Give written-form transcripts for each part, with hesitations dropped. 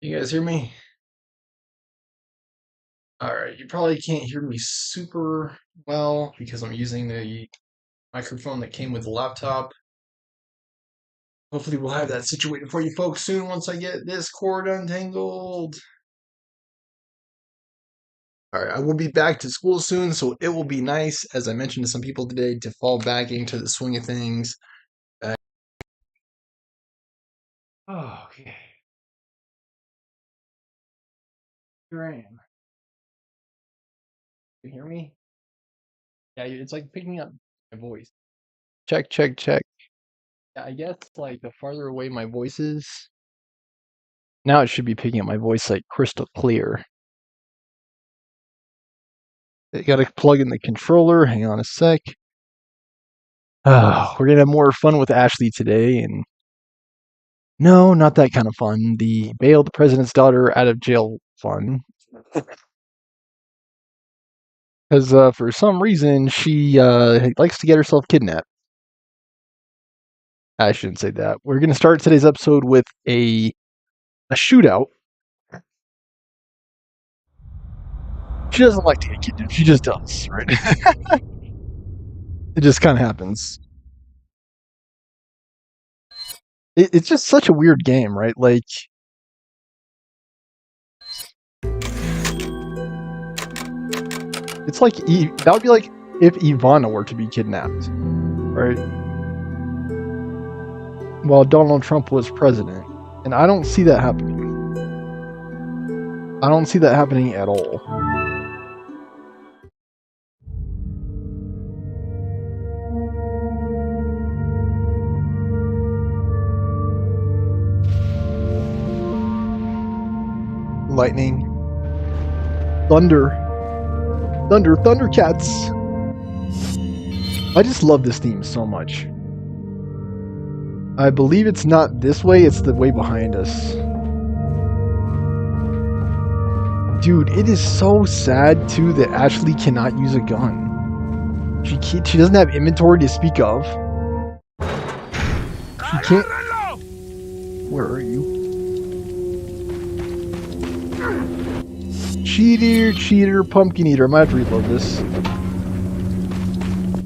You guys hear me? All right, you probably can't hear me super well because I'm using the microphone that came with the laptop. Hopefully, we'll have that situated for you folks soon once I get this cord untangled. All right, I will be back to school soon, so it will be nice, as I mentioned to some people today, to fall back into the swing of things. Oh, okay. Here I am. You hear me? Yeah, it's like picking up my voice. Check, check, check. Yeah, I guess like the farther away my voice is, now it should be picking up my voice like crystal clear. You gotta plug in the controller. Hang on a sec. We're gonna have more fun with Ashley today, and no, not that kind of fun. The bail the president's daughter out of jail fun. Because for some reason she likes to get herself kidnapped. I shouldn't say that. We're gonna start today's episode with a shootout. She doesn't like to get kidnapped. She just does, right? It just kind of happens. It's just such a weird game, right? Like, it's like that would be like if Ivana were to be kidnapped, right? While Donald Trump was president, and I don't see that happening. I don't see that happening at all. Lightning, thunder, Thundercats. I just love this theme so much. I believe it's not this way, it's the way behind us. Dude, it is so sad too that Ashley cannot use a gun. She doesn't have inventory to speak of. She can't. Where are you? Cheater, pumpkin eater. I might have to reload this.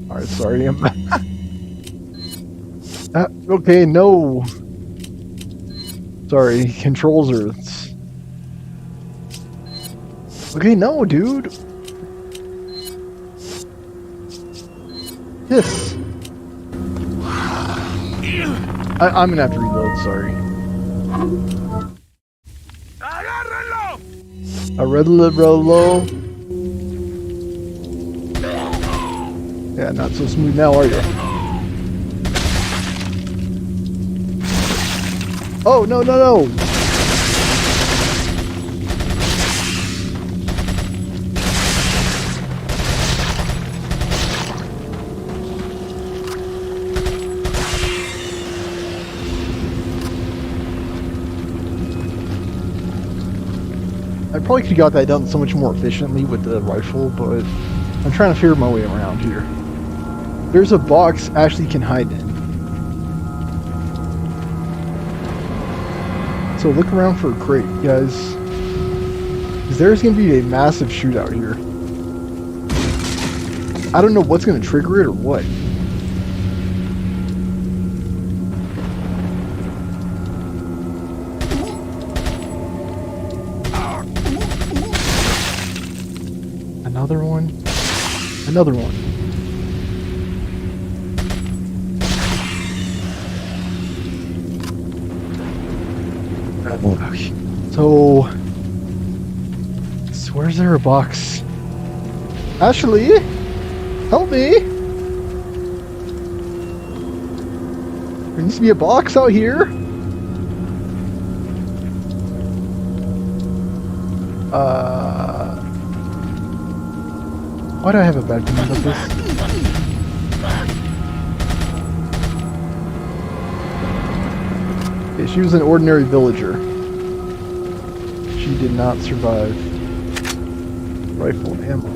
Alright, sorry. Okay, no. Sorry, controls are. Okay, no, dude. Yes. I'm gonna have to reload, sorry. A red Rolo. Yeah, not so smooth now, are you? Oh, no. I probably could have got that done so much more efficiently with the rifle, but I'm trying to figure my way around here. There's a box Ashley can hide in. So look around for a crate, guys. Because there's going to be a massive shootout here. I don't know what's going to trigger it or what. Another one. Okay. So where's there a box? Ashley, help me! There needs to be a box out here. Why do I have a bad feeling about this? Okay, she was an ordinary villager. She did not survive. Rifle ammo.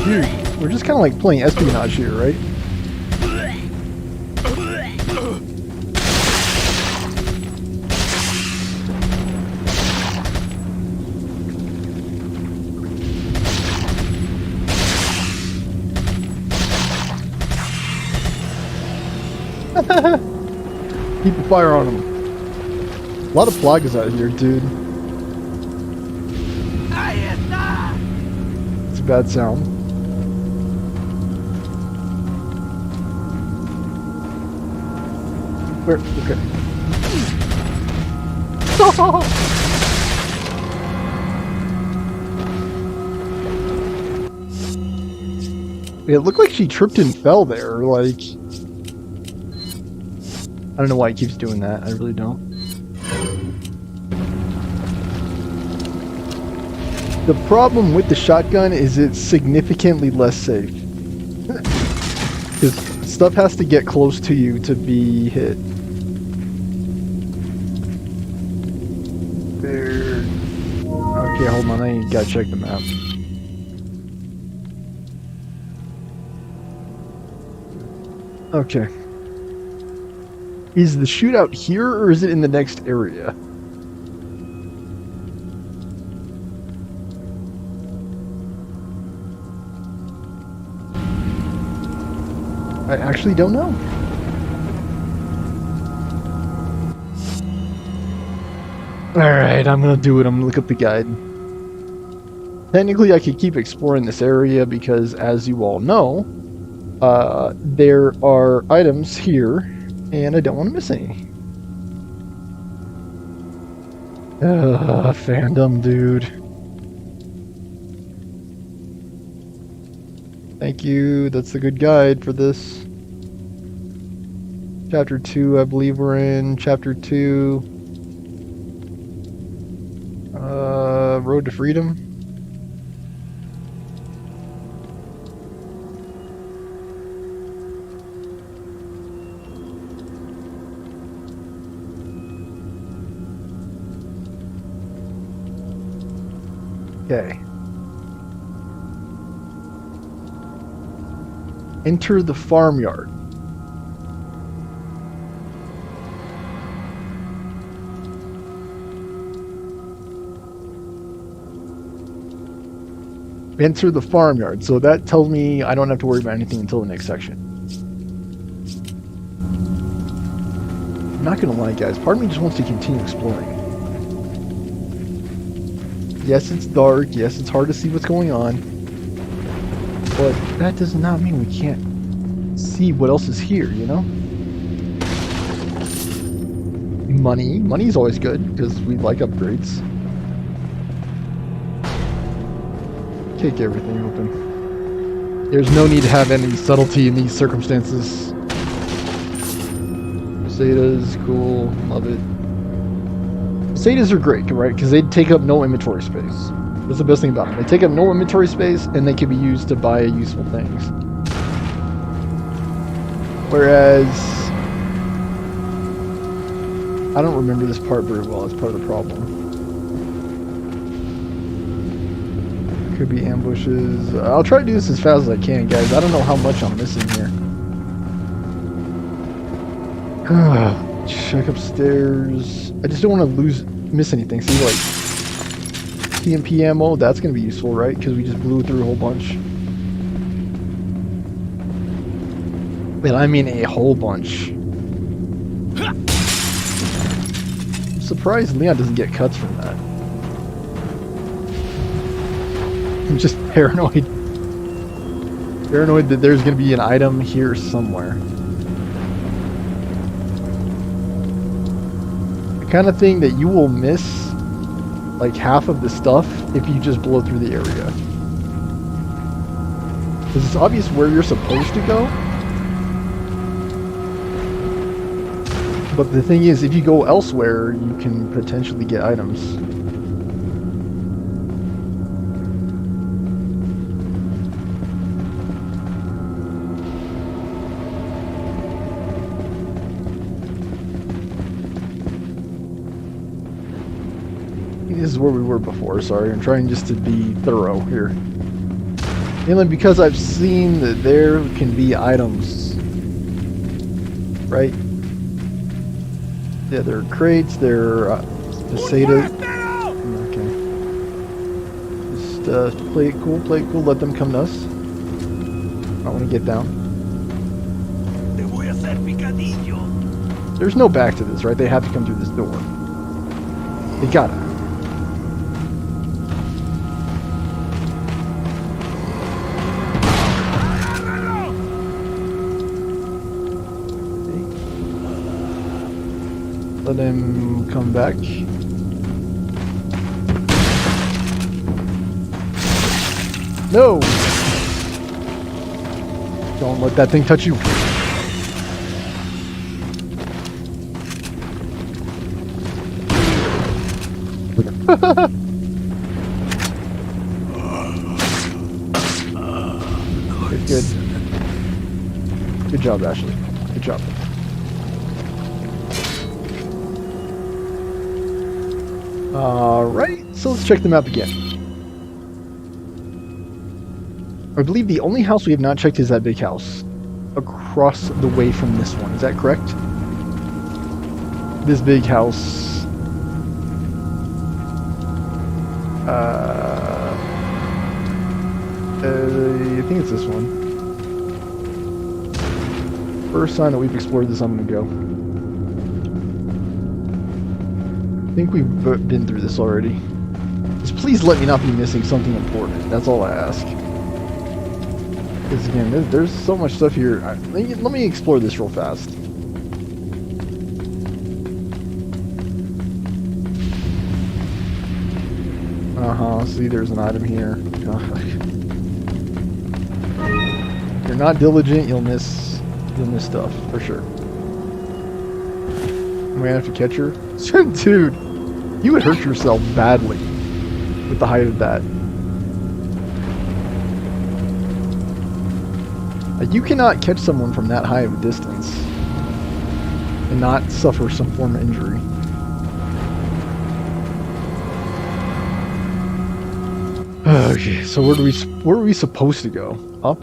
Here. We're just kind of like playing espionage here, right? Keep a fire on them. A lot of plagas out here, dude. It's a bad sound. Where? Okay. It looked like she tripped and fell there, like... I don't know why he keeps doing that, I really don't. The problem with the shotgun is it's significantly less safe. Because stuff has to get close to you to be hit. There. Okay, hold on, I gotta check the map. Okay. Is the shootout here, or is it in the next area? I actually don't know. Alright, I'm gonna do it. I'm gonna look up the guide. Technically, I could keep exploring this area because, as you all know, there are items here, and I don't want to miss any. Fandom, dude. Thank you. That's the good guide for this. Chapter 2, I believe we're in. Chapter 2. Road to Freedom. Okay. Enter the farmyard. Enter the farmyard. So that tells me I don't have to worry about anything until the next section. I'm not gonna lie, guys. Part of me just wants to continue exploring. Yes, it's dark. Yes, it's hard to see what's going on. But that does not mean we can't see what else is here, you know? Money. Money's always good, because we like upgrades. Kick everything open. There's no need to have any subtlety in these circumstances. Zetas, cool. Love it. Zetas are great, right? Because they take up no inventory space. That's the best thing about them. They take up no inventory space, and they can be used to buy useful things. Whereas... I don't remember this part very well. It's part of the problem. Could be ambushes. I'll try to do this as fast as I can, guys. I don't know how much I'm missing here. Check upstairs. I just don't want to miss anything. See, like TMP ammo. That's gonna be useful, right? Because we just blew through a whole bunch. But I mean a whole bunch. I'm surprised Leon doesn't get cuts from that. I'm just paranoid. Paranoid that there's going to be an item here somewhere. The kind of thing that you will miss like half of the stuff if you just blow through the area. Because it's obvious where you're supposed to go. But the thing is, if you go elsewhere, you can potentially get items. This is where we were before, sorry. I'm trying just to be thorough here. Mainly because I've seen that there can be items, right? Yeah, there are crates, there are Peseta. Okay. Just play it cool, let them come to us. I want to get down. There's no back to this, right? They have to come through this door. They gotta. Let him come back. No! Don't let that thing touch you. Good. Good job, Ashley. Good job. Alright, so let's check the map again. I believe the only house we have not checked is that big house across the way from this one. Is that correct? This big house. I think it's this one. First sign that we've explored this, I'm gonna go. I think we've been through this already. Just please let me not be missing something important. That's all I ask. Because again, there's so much stuff here. Let me explore this real fast. See, there's an item here. If you're not diligent, you'll miss stuff for sure. I'm gonna have to catch her. Dude, you would hurt yourself badly with the height of that. Like, you cannot catch someone from that high of a distance and not suffer some form of injury. Okay, so where are we supposed to go? Up?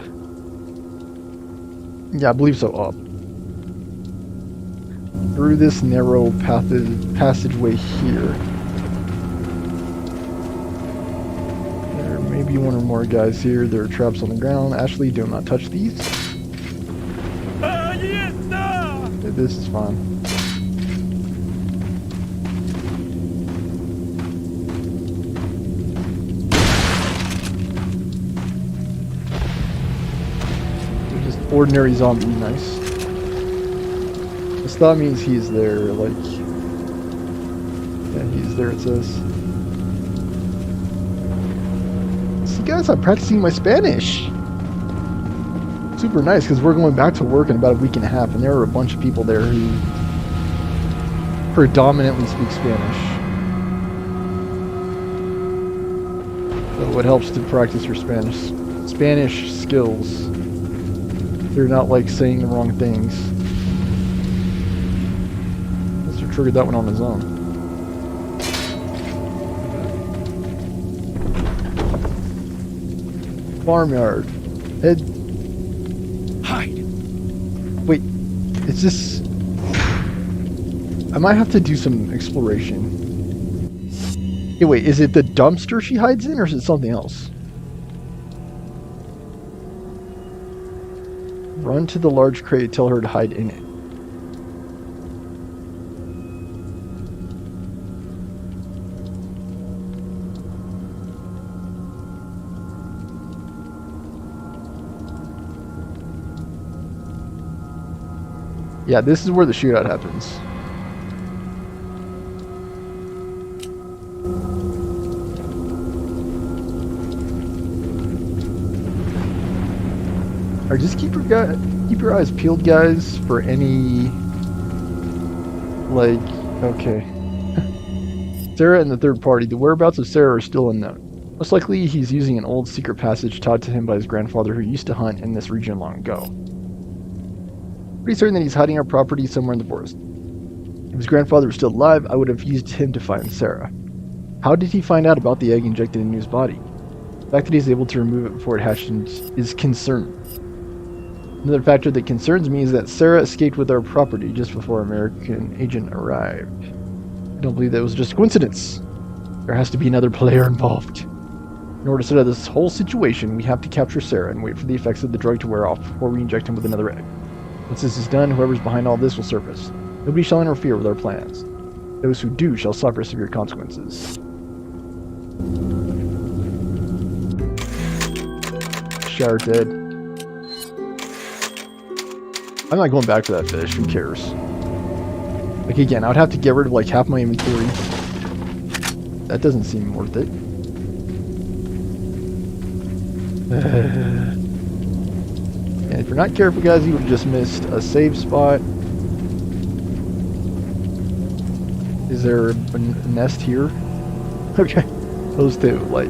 Yeah, I believe so, up. Through this narrow passageway here. There may be one or more guys here. There are traps on the ground. Ashley, do not touch these. Okay, this is fine. They're just ordinary zombie, nice. That means he's there, like... Yeah, he's there, it says. See guys, I'm practicing my Spanish! Super nice, because we're going back to work in about a week and a half, and there are a bunch of people there who predominantly speak Spanish. So it helps to practice your Spanish skills. They're not like saying the wrong things. Triggered that one on his own. Farmyard. Head. Hide. Wait, is this... I might have to do some exploration. Hey, wait, is it the dumpster she hides in, or is it something else? Run to the large crate, tell her to hide in it. Yeah, this is where the shootout happens. Alright, just keep your eyes peeled, guys, for any... Like, okay. Sarah and the third party. The whereabouts of Sarah are still unknown. Most likely, he's using an old secret passage taught to him by his grandfather who used to hunt in this region long ago. Pretty certain that he's hiding our property somewhere in the forest. If his grandfather was still alive, I would have used him to find Sarah. How did he find out about the egg injected into his body? The fact that he's able to remove it before it hatches is concerning. Another factor that concerns me is that Sarah escaped with our property just before American agent arrived. I don't believe that was just a coincidence. There has to be another player involved. In order to set up this whole situation, we have to capture Sarah and wait for the effects of the drug to wear off before we inject him with another egg. Once this is done, whoever's behind all this will surface. Nobody shall interfere with our plans. Those who do shall suffer severe consequences. Shower dead. I'm not going back for that fish. Who cares? Like, again, I would have to get rid of like half my inventory. That doesn't seem worth it. And if you're not careful, guys, you would have just missed a save spot. Is there a nest here? Okay. Those two, like...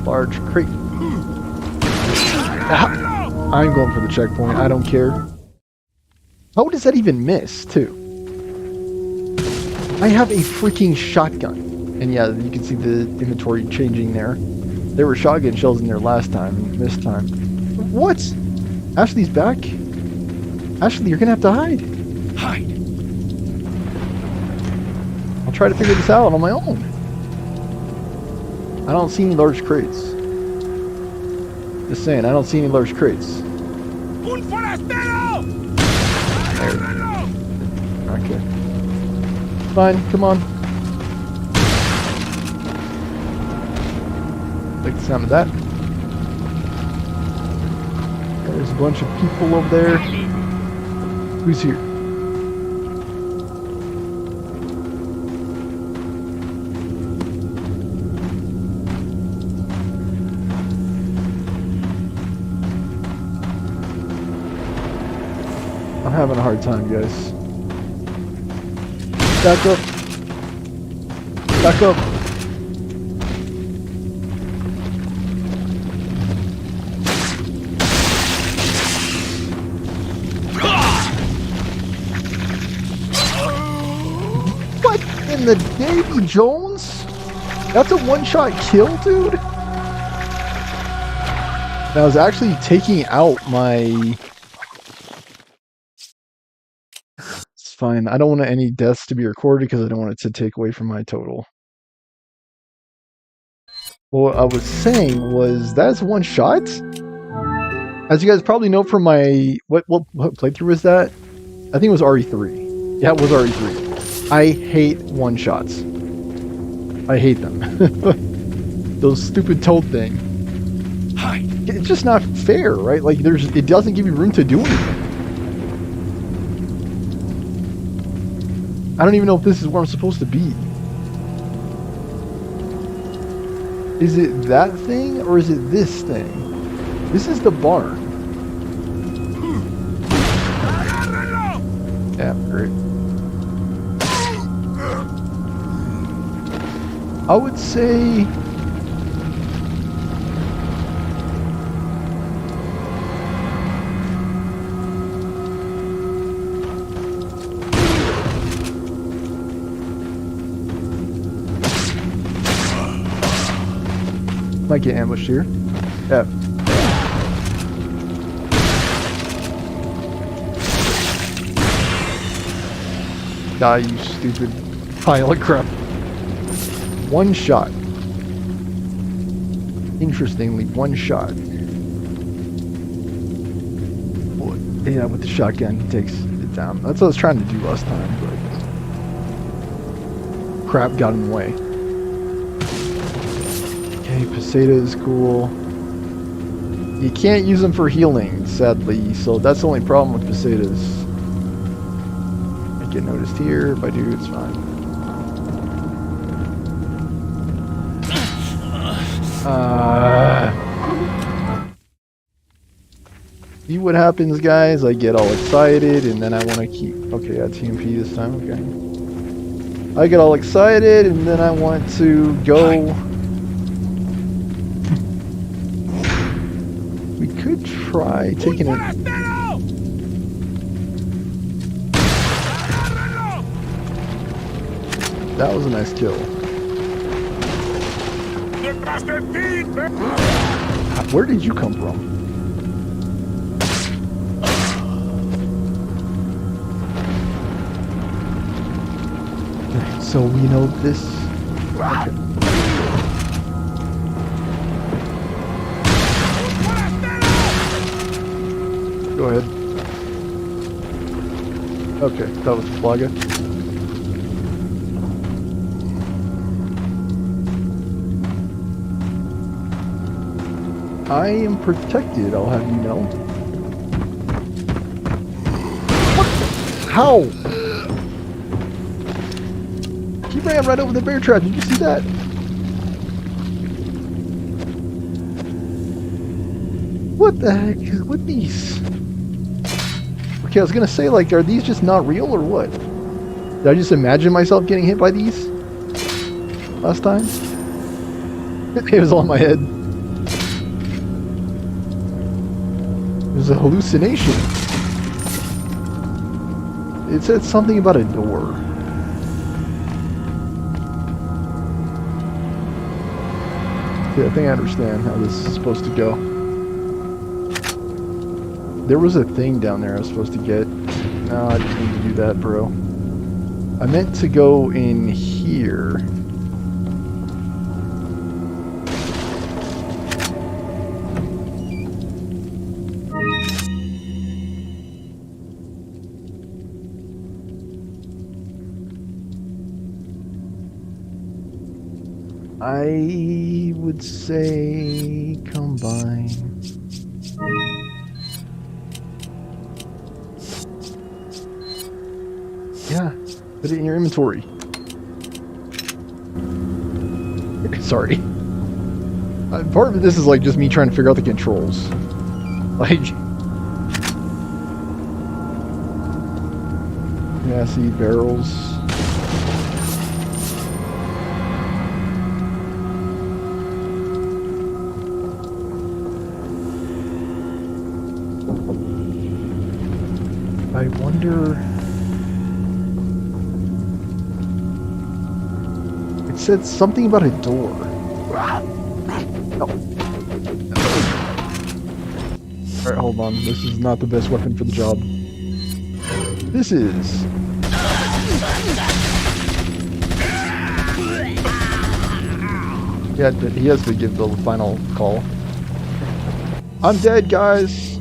large crate. I'm going for the checkpoint. I don't care. How does that even miss, too? I have a freaking shotgun. And yeah, you can see the inventory changing there. There were shotgun shells in there last time, this time. What? Ashley's back? Ashley, you're gonna have to hide. Hide. I'll try to figure this out on my own. I don't see any large crates. Just saying, I don't see any large crates. Un forastero! Okay. Fine, come on. Like the sound of that. There's a bunch of people over there. Who's here? I'm having a hard time, guys. Back up. Back up. What in the Davy Jones? That's a one-shot kill, dude? And I was actually taking out my... It's fine. I don't want any deaths to be recorded because I don't want it to take away from my total. What I was saying was that's one shot. As you guys probably know from my what playthrough was that? I think it was RE3. Yeah, it was RE3. I hate one shots. I hate them. Those stupid toad thing. It's just not fair, right? Like it doesn't give you room to do anything. I don't even know if this is where I'm supposed to be. Is it that thing or is it this thing? This is the barn. Yeah, great. I would say... might get ambushed here. Yeah. Die, you stupid pile of crap. One shot. Interestingly, one shot. Yeah, with the shotgun, he takes it down. That's what I was trying to do last time, but crap got in the way. Okay, Peseta is cool. You can't use them for healing, sadly, so that's the only problem with Pesetas. I get noticed here. If I do, it's fine. See what happens, guys? I get all excited, and then I want to keep... Okay, yeah, TMP this time, okay. I get all excited, and then I want to go... We could try taking it... That was a nice kill. Detrás de ti! Where did you come from? So we know this. Okay. Go ahead. Okay, that was Flaga. I am protected, I'll have you know. What? How? He ran right over the bear trap. Did you see that? What the heck is with these? Okay, I was gonna say, like, are these just not real or what? Did I just imagine myself getting hit by these last time? It was all in my head. It was a hallucination. It said something about a door. Yeah, I think I understand how this is supposed to go. There was a thing down there I was supposed to get. No, I didn't need to do that, bro. I meant to go in here. I would say combine. Yeah, put it in your inventory. Sorry. Part of this is like just me trying to figure out the controls. Like, yeah, see barrels. I wonder. It said something about a door. No. Alright, hold on. This is not the best weapon for the job. This is. Yeah, he has to give the final call. I'm dead, guys!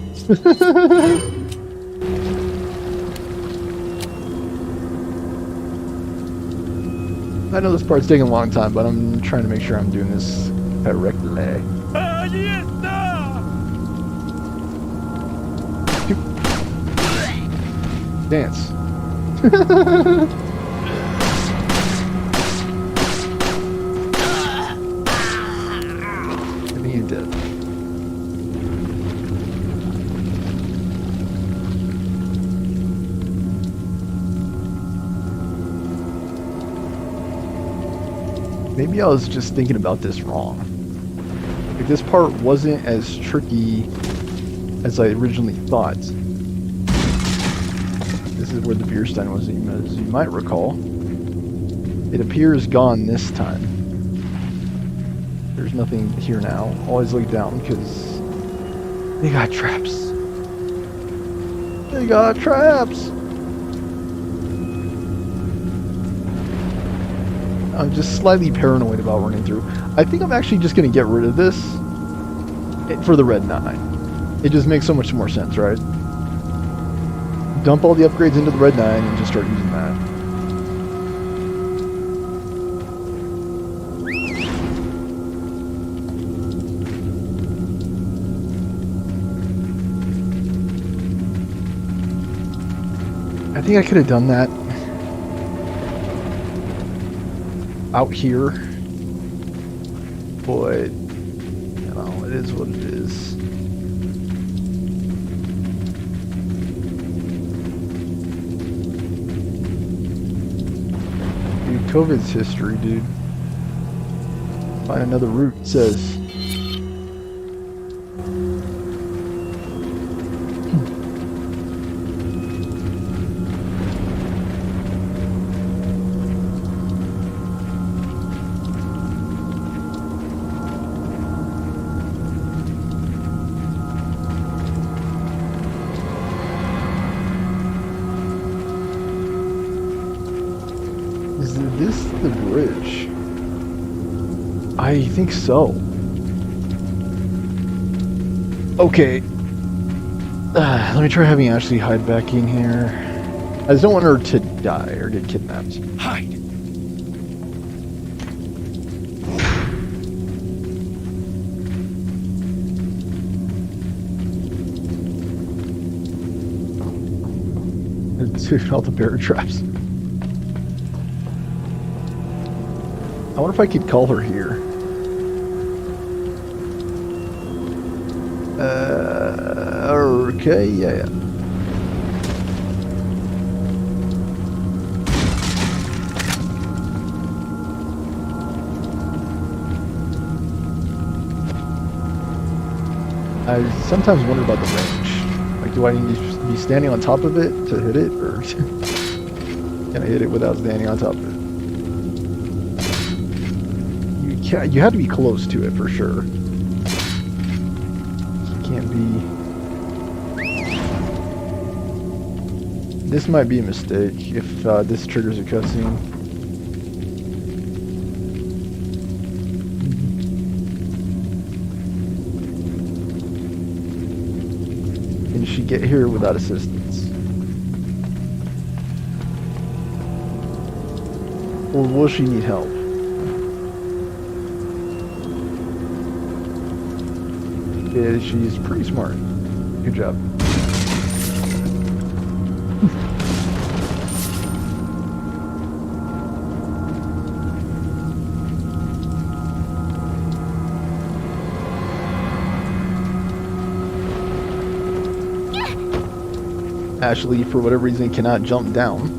I know this part's taking a long time, but I'm trying to make sure I'm doing this correctly. Allí está! Dance. I think you did. Maybe I was just thinking about this wrong. Like, this part wasn't as tricky as I originally thought. This is where the beer stein was, as you might recall. It appears gone this time. There's nothing here now. Always look down, because they got traps. They got traps! I'm just slightly paranoid about running through. I think I'm actually just going to get rid of this for the Red 9. It just makes so much more sense, right? Dump all the upgrades into the Red 9 and just start using that. I think I could have done that out here, but you know, it is what it is. Dude, COVID's history, dude. Find another route, it says. this the bridge? I think so. Okay. Let me try having Ashley hide back in here. I just don't want her to die or get kidnapped. Hide. Dude, all the bear traps. I wonder if I could call her here. Okay, yeah. I sometimes wonder about the range. Like, do I need to be standing on top of it to hit it, or can I hit it without standing on top of it? You had to be close to it for sure. Can't be. This might be a mistake if this triggers a cutscene. Can she get here without assistance? Or will she need help? Yeah, she's pretty smart. Good job. Ashley, for whatever reason, cannot jump down.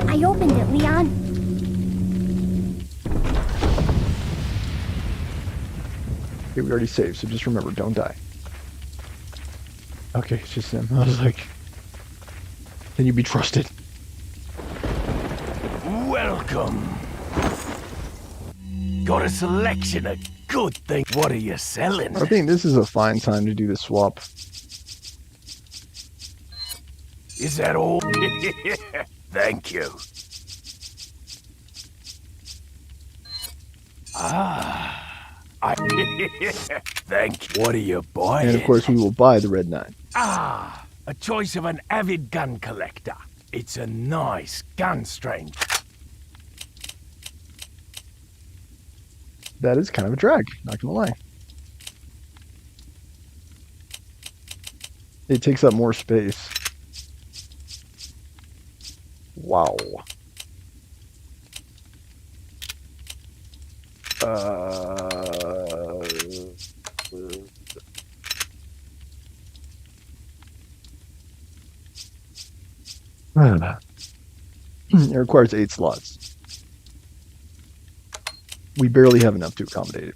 I opened it, Leon. Okay, we already saved, so just remember, don't die. Okay, it's just him. I was like, can you be trusted? Welcome. Got a selection of good things. What are you selling? I think this is a fine time to do the swap. Is that all? Thank you. Thank you. What are you buying? And of course, we will buy the Red 9. A choice of an avid gun collector. It's a nice gun strength. That is kind of a drag, not gonna lie. It takes up more space. Wow. It requires 8 slots. We barely have enough to accommodate it.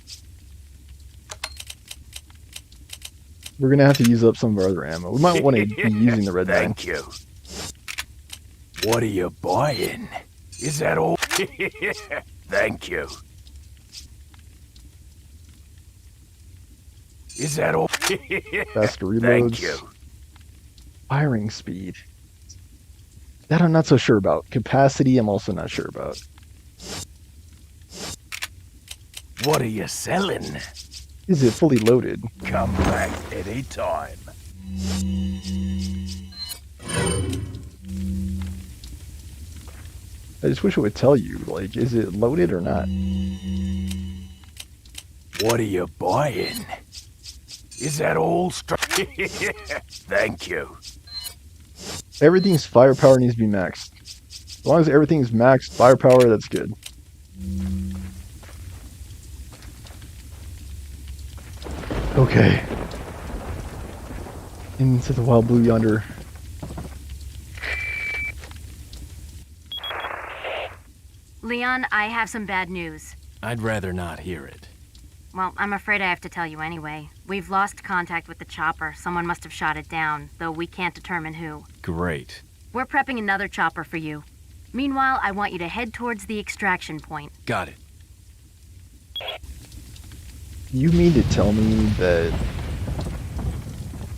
We're gonna have to use up some of our other ammo. We might want to be using the Red 9. Thank you. What are you buying? Is that all? Thank you. Is that all? Faster reloads. Thank you. Firing speed. That I'm not so sure about. Capacity, I'm also not sure about. What are you selling? Is it fully loaded? Come back any time. I just wish it would tell you, like, is it loaded or not? What are you buying? Is that all? Thank you. Everything's firepower needs to be maxed. As long as everything's maxed firepower, that's good. Okay. Into the wild blue yonder. Leon, I have some bad news. I'd rather not hear it. Well, I'm afraid I have to tell you anyway. We've lost contact with the chopper. Someone must have shot it down, though we can't determine who. Great. We're prepping another chopper for you. Meanwhile, I want you to head towards the extraction point. Got it. You mean to tell me that...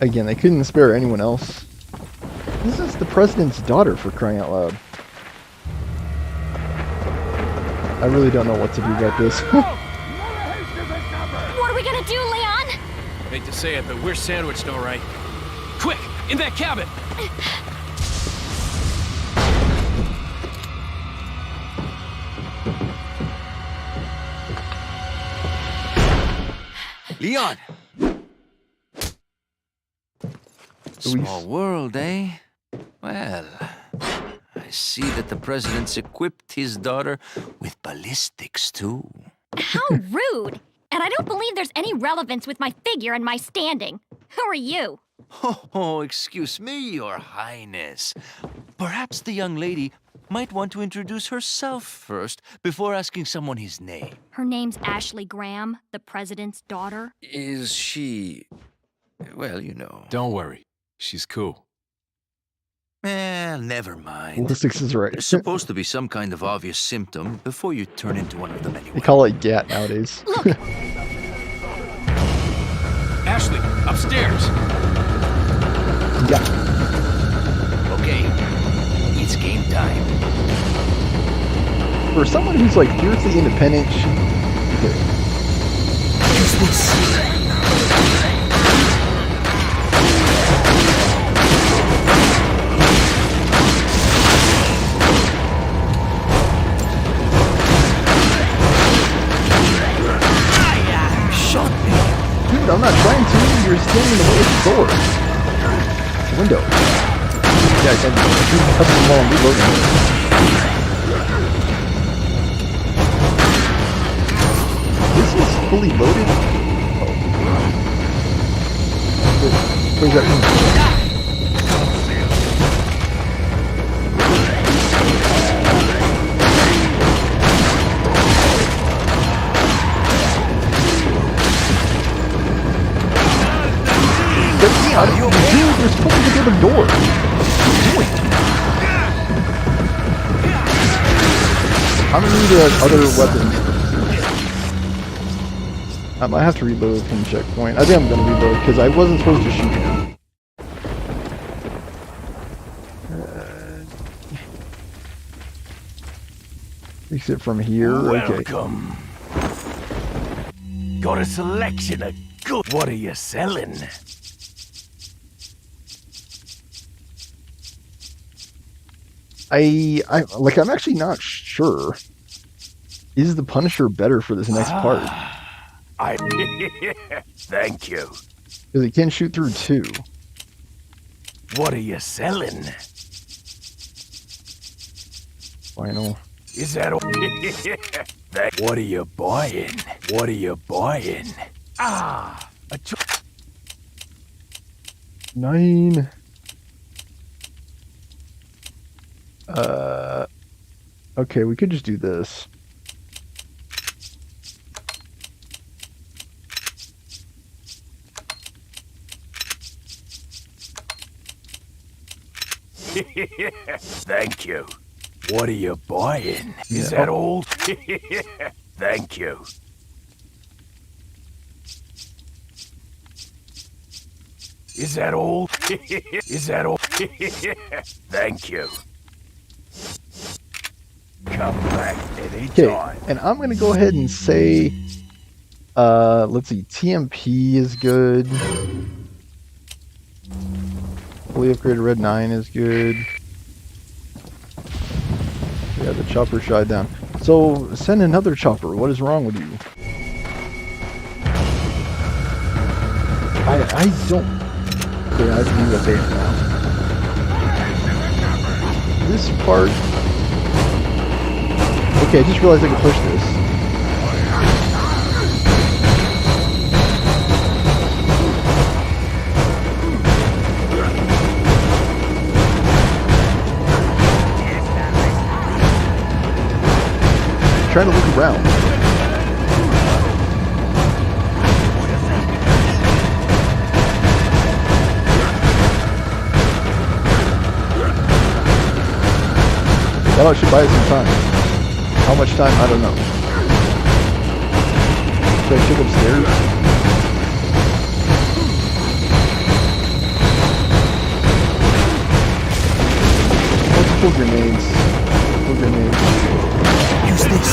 Again, they couldn't spare anyone else? This is the president's daughter, for crying out loud. I really don't know what to do about this. What are we gonna do, Leon? Hate to say it, but we're sandwiched, all right. Quick, in that cabin! Leon! Small world, eh? Well, I see that the president's equipped his daughter with ballistics, too. How rude! And I don't believe there's any relevance with my figure and my standing. Who are you? Oh, excuse me, Your Highness. Perhaps the young lady might want to introduce herself first before asking someone his name. Her name's Ashley Graham, the president's daughter. Is she... well, you know... Don't worry. She's cool. Never mind. Ballistics is right. There's supposed to be some kind of obvious symptom before you turn into one of them anyway. They call it GAT nowadays. Ashley, upstairs! Yeah. Okay, it's game time. For someone who's like fiercely independent, she... Use this. Shot me. Dude, I'm not trying to. You're standing in the way of the door. Window. Yeah, I can cut them while I'm reloading. This is fully loaded? Oh. What does that mean? Dude, there's pulling together door. What are you doing? I'm gonna need other weapons. I might have to reload from checkpoint. I think I'm gonna reload because I wasn't supposed to shoot him. Fix it from here. Okay. Welcome. Got a selection of good. What are you selling? I'm actually not sure. Is the Punisher better for this next part? Thank you. Because it can shoot through two. What are you selling? Final. Is that all? What are you buying? What are you buying? Ah, 9. Okay, we could just do this. Thank you. What are you buying? Is that all? Thank you. Is that all? Is that all? Thank you. Come back Okay, anytime. and I'm gonna go ahead and say, let's see, TMP is good. Fully upgraded Red 9 is good. Yeah, the chopper shot down. So, send another chopper. What is wrong with you? I don't... Okay, I have to do a bait now. This part... Okay, I just realized I could push this. Trying to look around. That should buy us some time. How much time? I don't know. Should I check upstairs? Pull grenades. Pull grenades. Use this.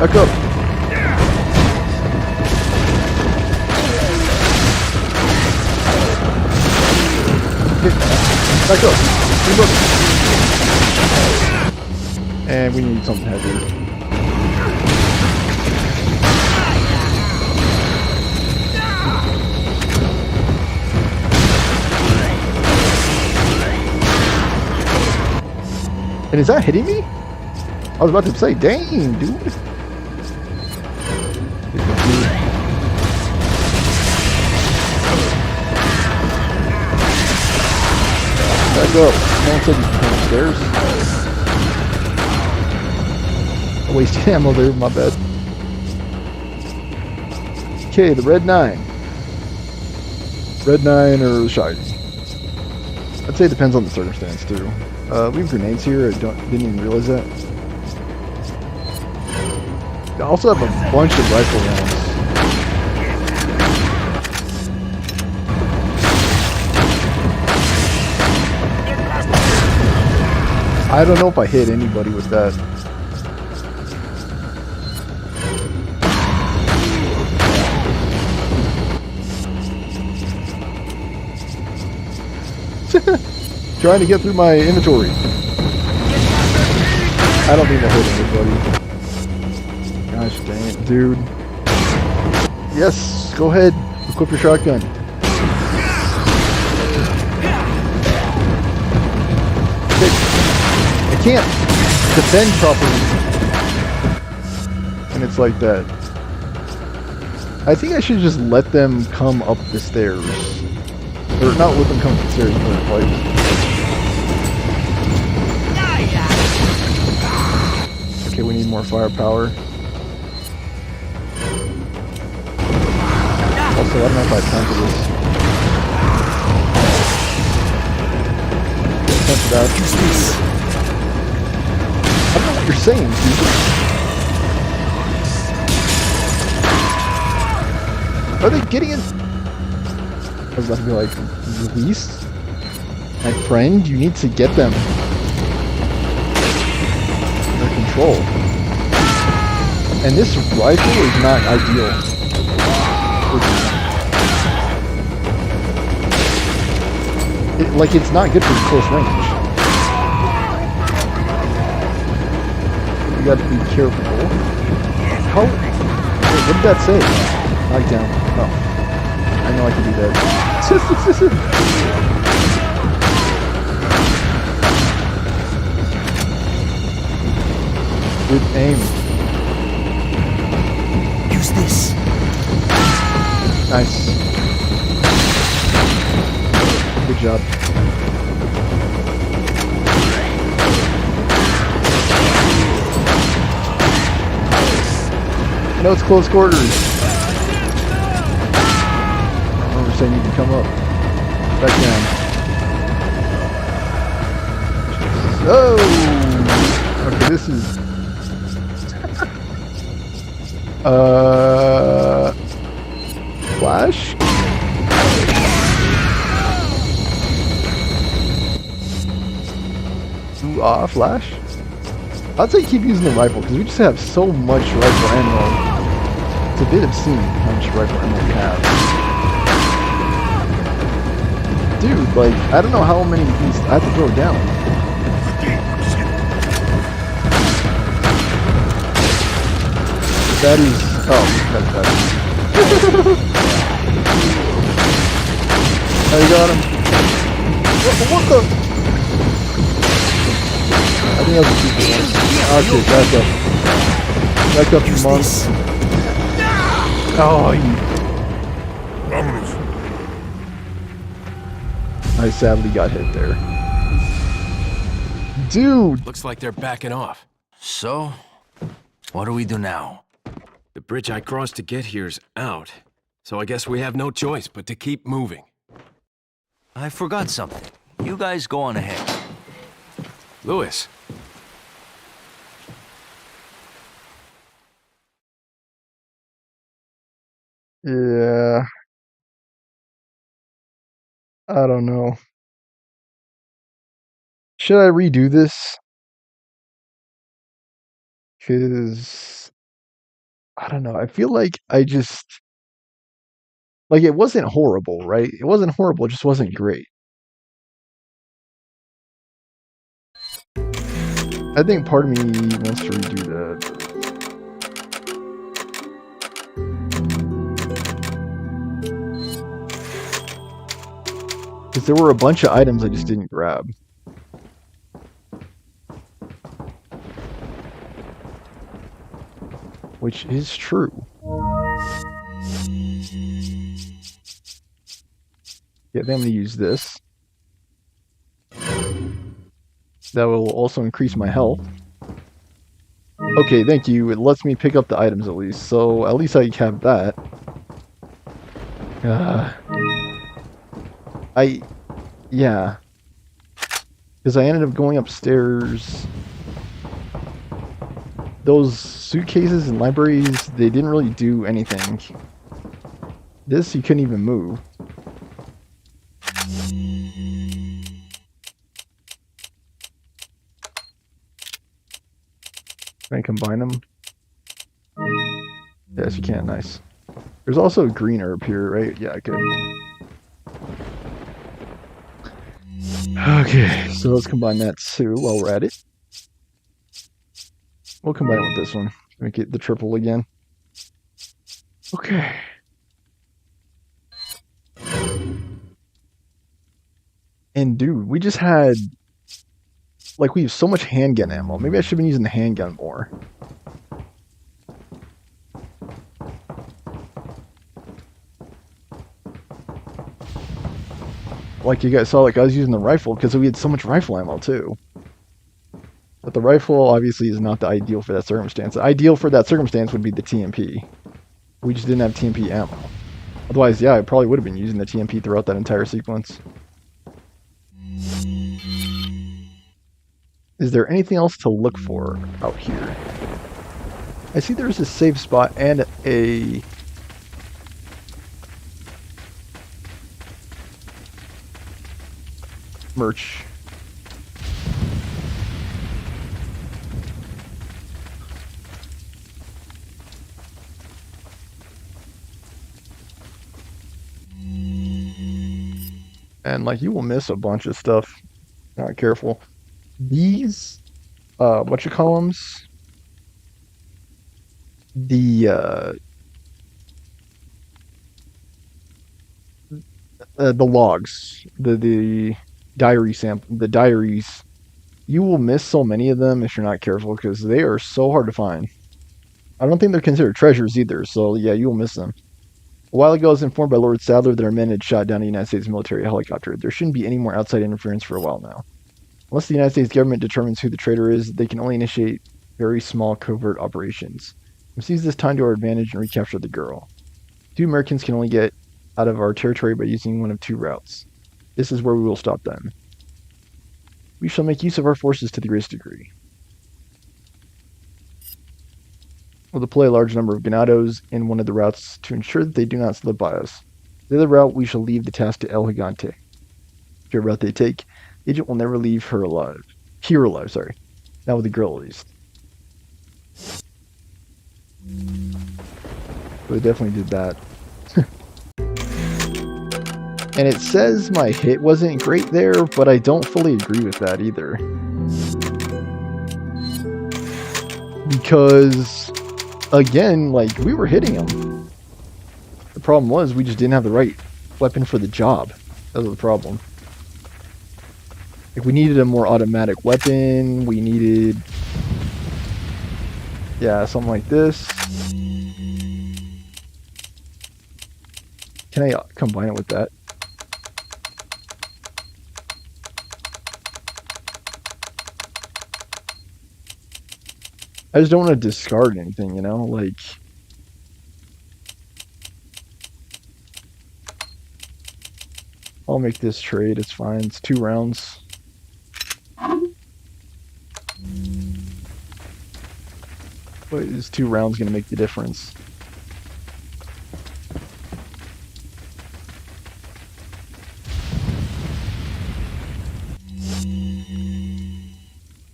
Back up. Okay. Back up. Reload. And we need something heavier. And is that hitting me? I was about to say, dang, dude. Back up. No one said you can come upstairs. I wasted ammo there, my bad. Okay, the Red 9. Red 9 or the shotgun. I'd say it depends on the circumstance too. We have grenades here. I didn't even realize that. I also have a bunch of rifle rounds. I don't know if I hit anybody with that. Trying to get through my inventory. I don't think I hit anybody. Gosh dang it, dude. Yes, go ahead. Equip your shotgun. I can't defend properly. And it's like that. I think I should just let them come up the stairs. Or not let them come up the stairs, but like... Okay, we need more firepower. Also, I don't know if I have time for this. Time for that. I don't know what you're saying, dude. Are they getting it? I was about to be like, release? My friend, you need to get them. Under control. And this rifle is not ideal. It's not good for close range. You got to be careful. How? Wait, what did that say? Knock down. Oh. I know I can do that. Good aim. Use this. Nice. Good job. I know it's close quarters. We're saying you can come up. Back down. Oh! Okay, this is... Flash? Flash? I'd say keep using the rifle, because we just have so much rifle ammo. It's a bit obscene how much rifle ammo we have. Dude, like, I don't know how many of these I have to throw down. That is... Oh, that's bad. Oh, you got him. What the... I think that was a super one. Okay, back up. Back up, you monk. Oh, you... I sadly got hit there. Dude! Looks like they're backing off. So, what do we do now? The bridge I crossed to get here's out. So I guess we have no choice but to keep moving. I forgot something. You guys go on ahead. Louis. Yeah. I don't know. Should I redo this? Because I don't know. I feel like I just like it wasn't horrible, right? It wasn't horrible, it just wasn't great. I think part of me wants to redo that. Because there were a bunch of items I just didn't grab. Which is true. Yeah, then I'm going to use this. That will also increase my health. Okay, thank you. It lets me pick up the items at least. So at least I have that. Yeah. Because I ended up going upstairs. Those suitcases and libraries, they didn't really do anything. This, you couldn't even move. Can I combine them? Yes, you can. Nice. There's also a green herb here, right? Yeah, good. Okay, so let's combine that too while we're at it. We'll combine it with this one. Make it the triple again. Okay. And dude, we just had... Like, we have so much handgun ammo. Maybe I should have been using the handgun more. Like you guys saw, like I was using the rifle because we had so much rifle ammo too. But the rifle obviously is not the ideal for that circumstance. The ideal for that circumstance would be the TMP. We just didn't have TMP ammo. Otherwise, yeah, I probably would have been using the TMP throughout that entire sequence. Is there anything else to look for out here? I see there's a safe spot and a... merch. And like you will miss a bunch of stuff. Not careful. These whatchacolumns, the logs, the diary sample, the diaries, you will miss so many of them if you're not careful because they are so hard to find. I don't think they're considered treasures either, so yeah, you will miss them. A while ago, I was informed by Lord Sadler that our men had shot down a United States military helicopter. There shouldn't be any more outside interference for a while now. Unless the United States government determines who the traitor is, they can only initiate very small covert operations. We'll seize this time to our advantage and recapture the girl. 2 Americans can only get out of our territory by using one of 2 routes. This is where we will stop them. We shall make use of our forces to the greatest degree. We'll deploy a large number of ganados in one of the routes to ensure that they do not slip by us. The other route, we shall leave the task to El Gigante. Whichever route they take, the agent will never leave her alive. Here alive, sorry. Not with the girl, at least. So they definitely did that. And it says my hit wasn't great there, but I don't fully agree with that either. Because, again, like, we were hitting them. The problem was we just didn't have the right weapon for the job. That was the problem. Like, we needed a more automatic weapon. We needed... yeah, something like this. Can I combine it with that? I just don't want to discard anything, you know? Like... I'll make this trade. It's fine. It's 2 rounds. But is 2 rounds going to make the difference?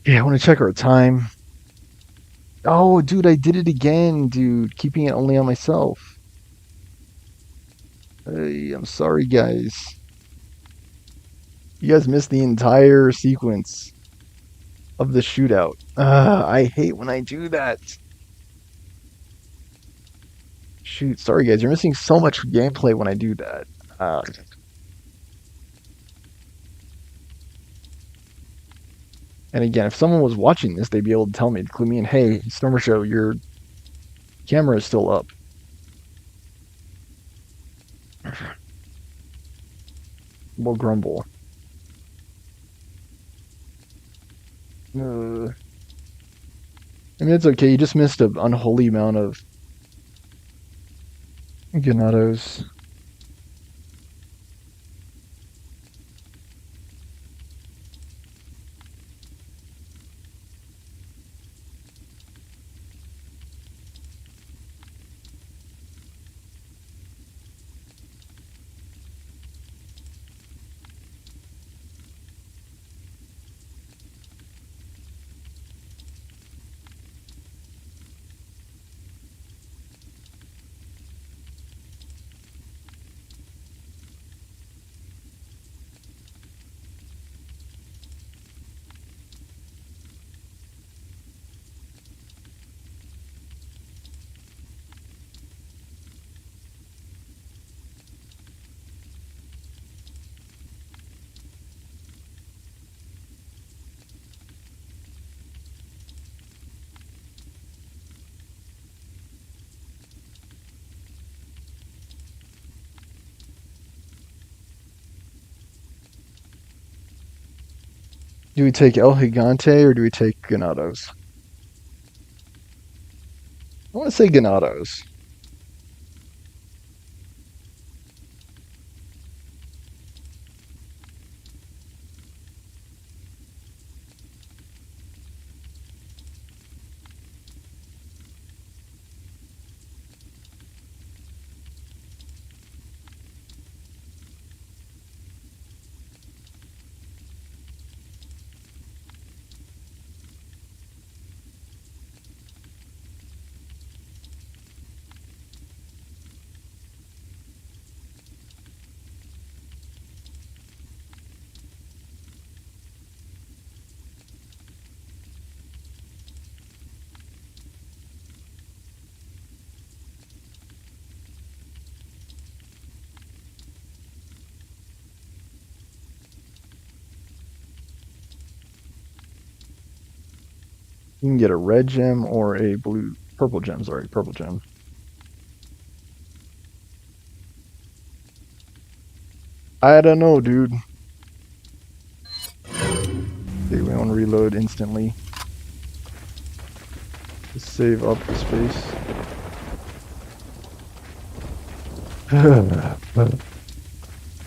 Yeah, I want to check our time. Oh, dude, I did it again, dude. Keeping it only on myself. Hey, I'm sorry, guys. You guys missed the entire sequence of the shootout. I hate when I do that. Shoot, sorry, guys. You're missing so much gameplay when I do that. And again, if someone was watching this, they'd be able to tell me, to clue me in, hey, Stormer Show, your camera is still up. We'll grumble. I mean, it's okay. You just missed an unholy amount of Ganados. Do we take El Gigante or do we take Ganados? I want to say Ganados. You can get a red gem or a purple gem, sorry, purple gem. I don't know, dude. Okay, we want to reload instantly. To save up the space.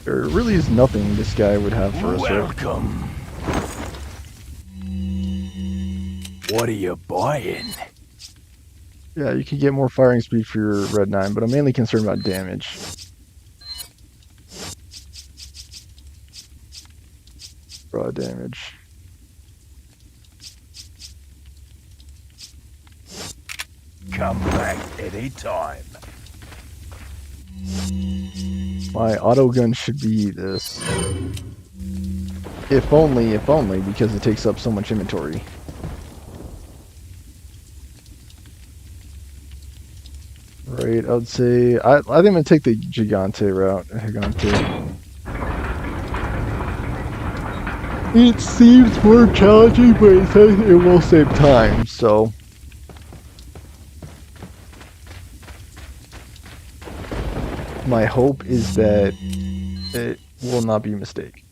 There really is nothing this guy would have for us. Welcome. What are you buying? Yeah, you can get more firing speed for your Red 9, but I'm mainly concerned about damage. Raw damage. Come back anytime. My auto gun should be this. If only, because it takes up so much inventory. Right, I would say I think I'm gonna take the Gigante route. Gigante. It seems more challenging, but it says it will save time, so. My hope is that it will not be a mistake.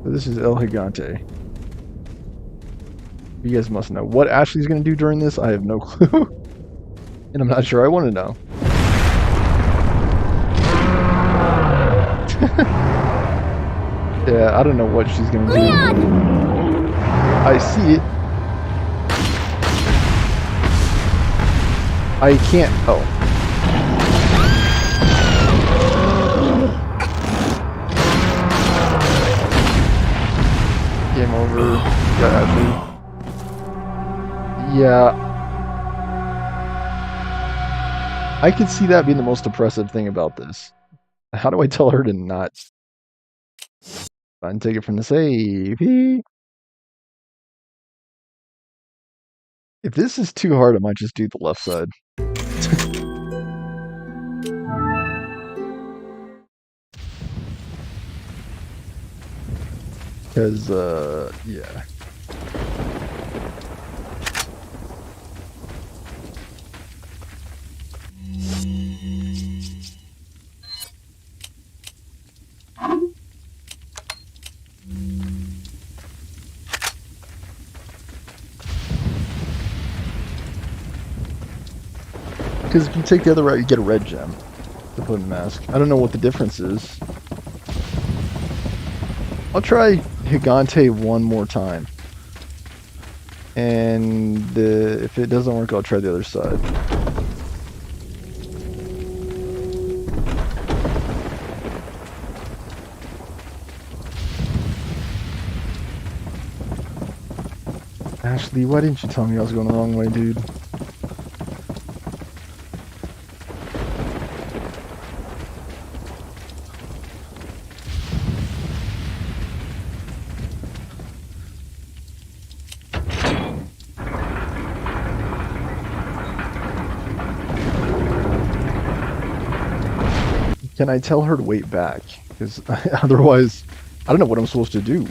But this is El Gigante. You guys must know. What Ashley's going to do during this, I have no clue. And I'm not sure I want to know. Yeah, I don't know what she's going to do. I see it. I can't. Oh. Game over. Got Ashley. Yeah. I could see that being the most oppressive thing about this. How do I tell her to not? Fine, take it from the save. If this is too hard, I might just do the left side. Because, yeah. Because if you take the other route, you get a red gem to put in mask. I don't know what the difference is. I'll try Gigante one more time. And if it doesn't work, I'll try the other side. Ashley, why didn't you tell me I was going the wrong way, dude? Can I tell her to wait back? Because otherwise, I don't know what I'm supposed to do.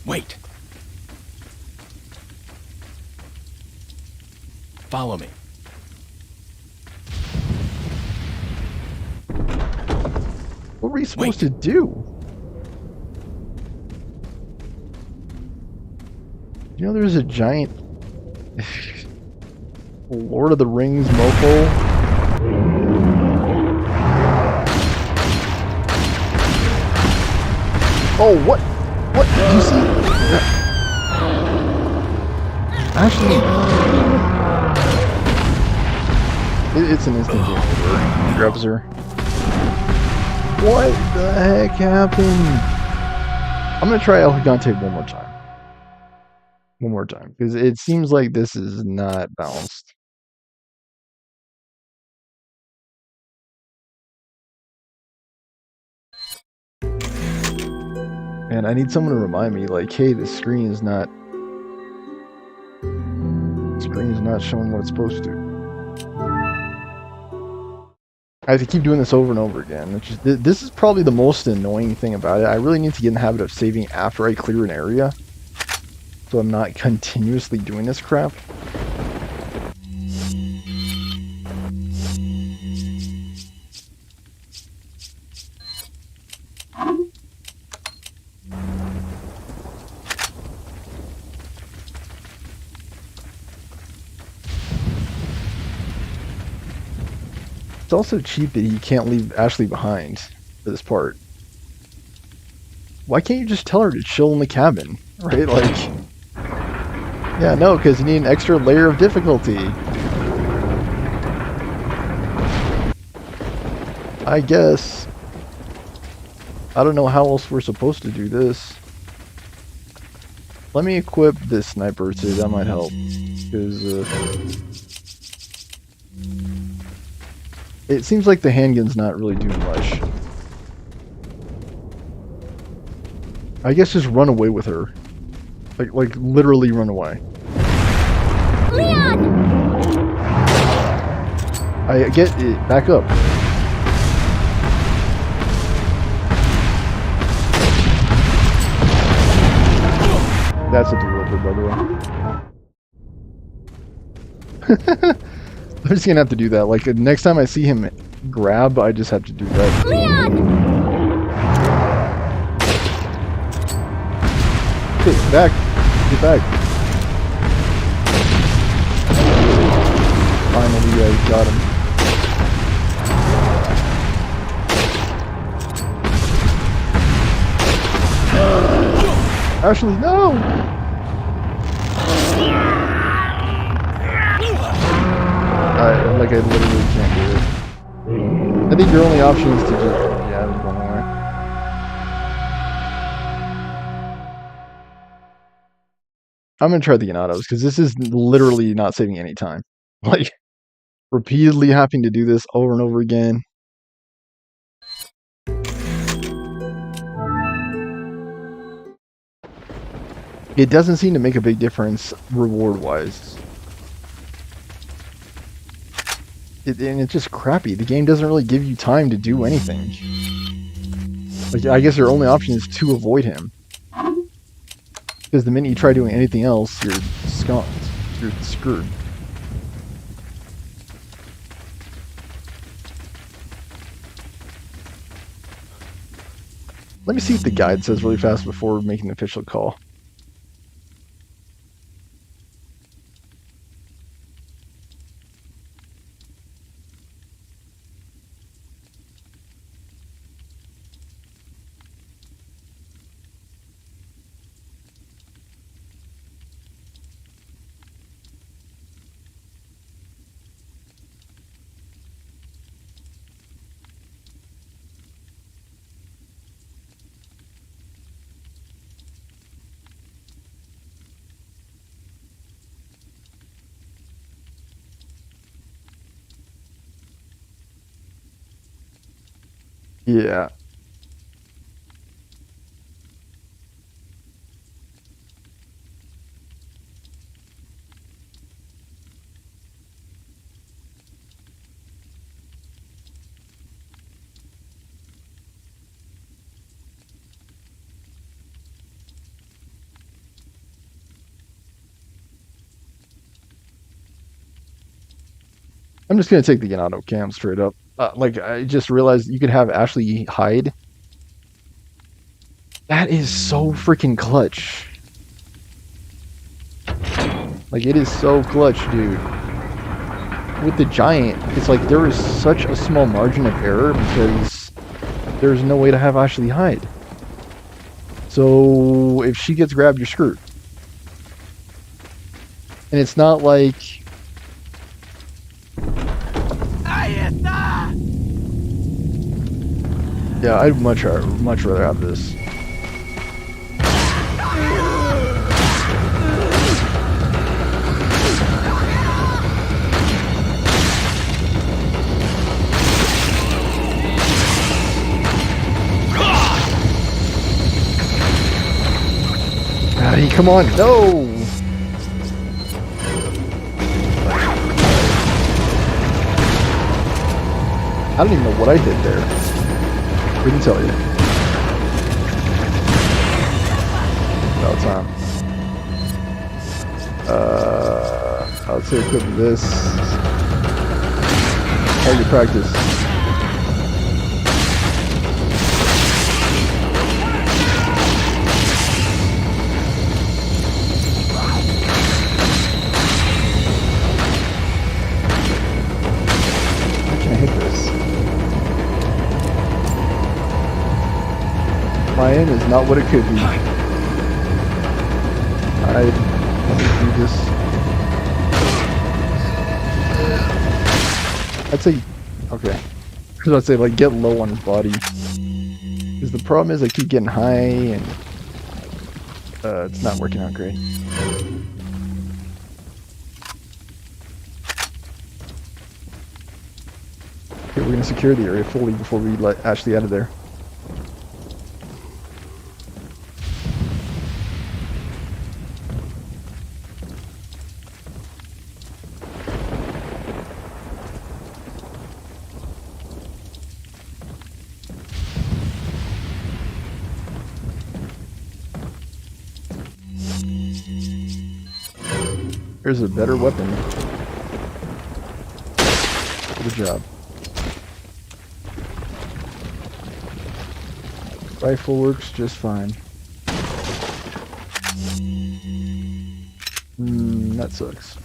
Wait. Follow me. What were you supposed to do? You know there's a giant Lord of the Rings mofo? Oh, what? What? Did you see? Actually, it's an instant game over. He grabs her. What the heck happened? I'm gonna try El Gigante one more time. One more time, because it seems like this is not balanced. And I need someone to remind me, like, hey, the screen is not showing what it's supposed to. I have to keep doing this over and over again. Which is, this is probably the most annoying thing about it. I really need to get in the habit of saving after I clear an area, so I'm not continuously doing this crap. It's also cheap that he can't leave Ashley behind for this part. Why can't you just tell her to chill in the cabin, right? Like, yeah, no, because you need an extra layer of difficulty. I guess. I don't know how else we're supposed to do this. Let me equip this sniper too, that might help. Because, it seems like the handgun's not really doing much. I guess just run away with her. Like literally run away. Leon! I get it. Back up. That's a deliver, by the way. I'm just gonna have to do that. Like, next time I see him grab, I just have to do that. Leon! back. Get back. Finally, got him. Ashley, no! I literally can't do it. I think your only option is to just... Yeah, I'm going away. I'm gonna try the Ganados, because this is literally not saving any time. Like, repeatedly having to do this over and over again. It doesn't seem to make a big difference reward-wise. And it's just crappy. The game doesn't really give you time to do anything. Like, I guess your only option is to avoid him. Because the minute you try doing anything else, you're skunked. You're screwed. Let me see what the guide says really fast before making the official call. Yeah. I'm just gonna take the Ganado cam straight up. Like, I just realized you could have Ashley hide. That is so freaking clutch. Like, it is so clutch, dude. With the giant, it's like there is such a small margin of error because there's no way to have Ashley hide. So if she gets grabbed, you're screwed. And it's not like... Yeah, I'd much rather have this. Hey, come on, no! I don't even know what I did there. Couldn't tell you. No time. I would say equip this. All your practice. How can I hit this? My aim is not what it could be. I do this. I'd say, okay. Because I'd say, like, get low on his body. Because the problem is I keep getting high and it's not working out great. Okay, we're gonna secure the area fully before we let Ashley out of there. Here's a better weapon. Good job. Rifle works just fine. That sucks.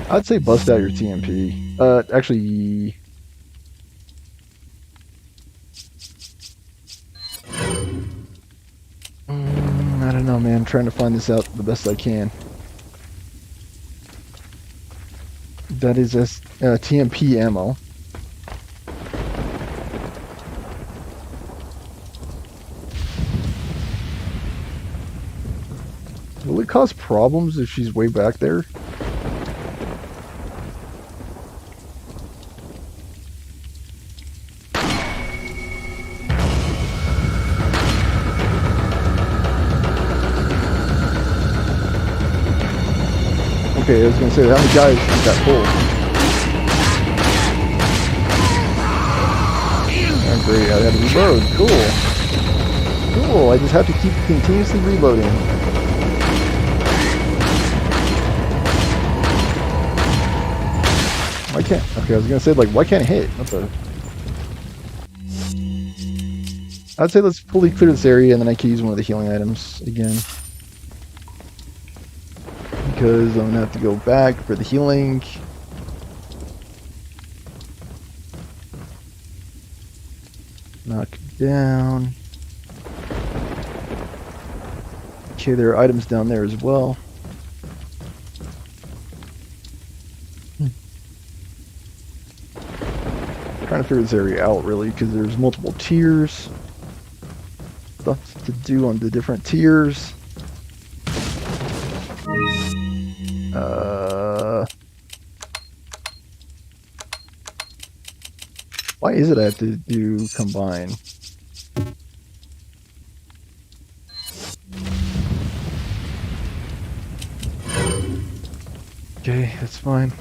I'd say bust out your TMP. Actually... I don't know, man. I'm trying to find this out the best I can. That is TMP ammo. Will it cause problems if she's way back there? Okay, I was gonna say, how many guys did that pull? Oh, great, I had to reload. Cool. Cool, I just have to keep continuously reloading. Why can't... Okay, I was gonna say, like, why can't it hit? What the... I'd say let's fully clear this area and then I can use one of the healing items again. Because I'm gonna have to go back for the healing. Knock down. Okay, there are items down there as well. Trying to figure this area out really, because there's multiple tiers. Stuff to do on the different tiers. Why is it I have to do combine? Okay, that's fine. I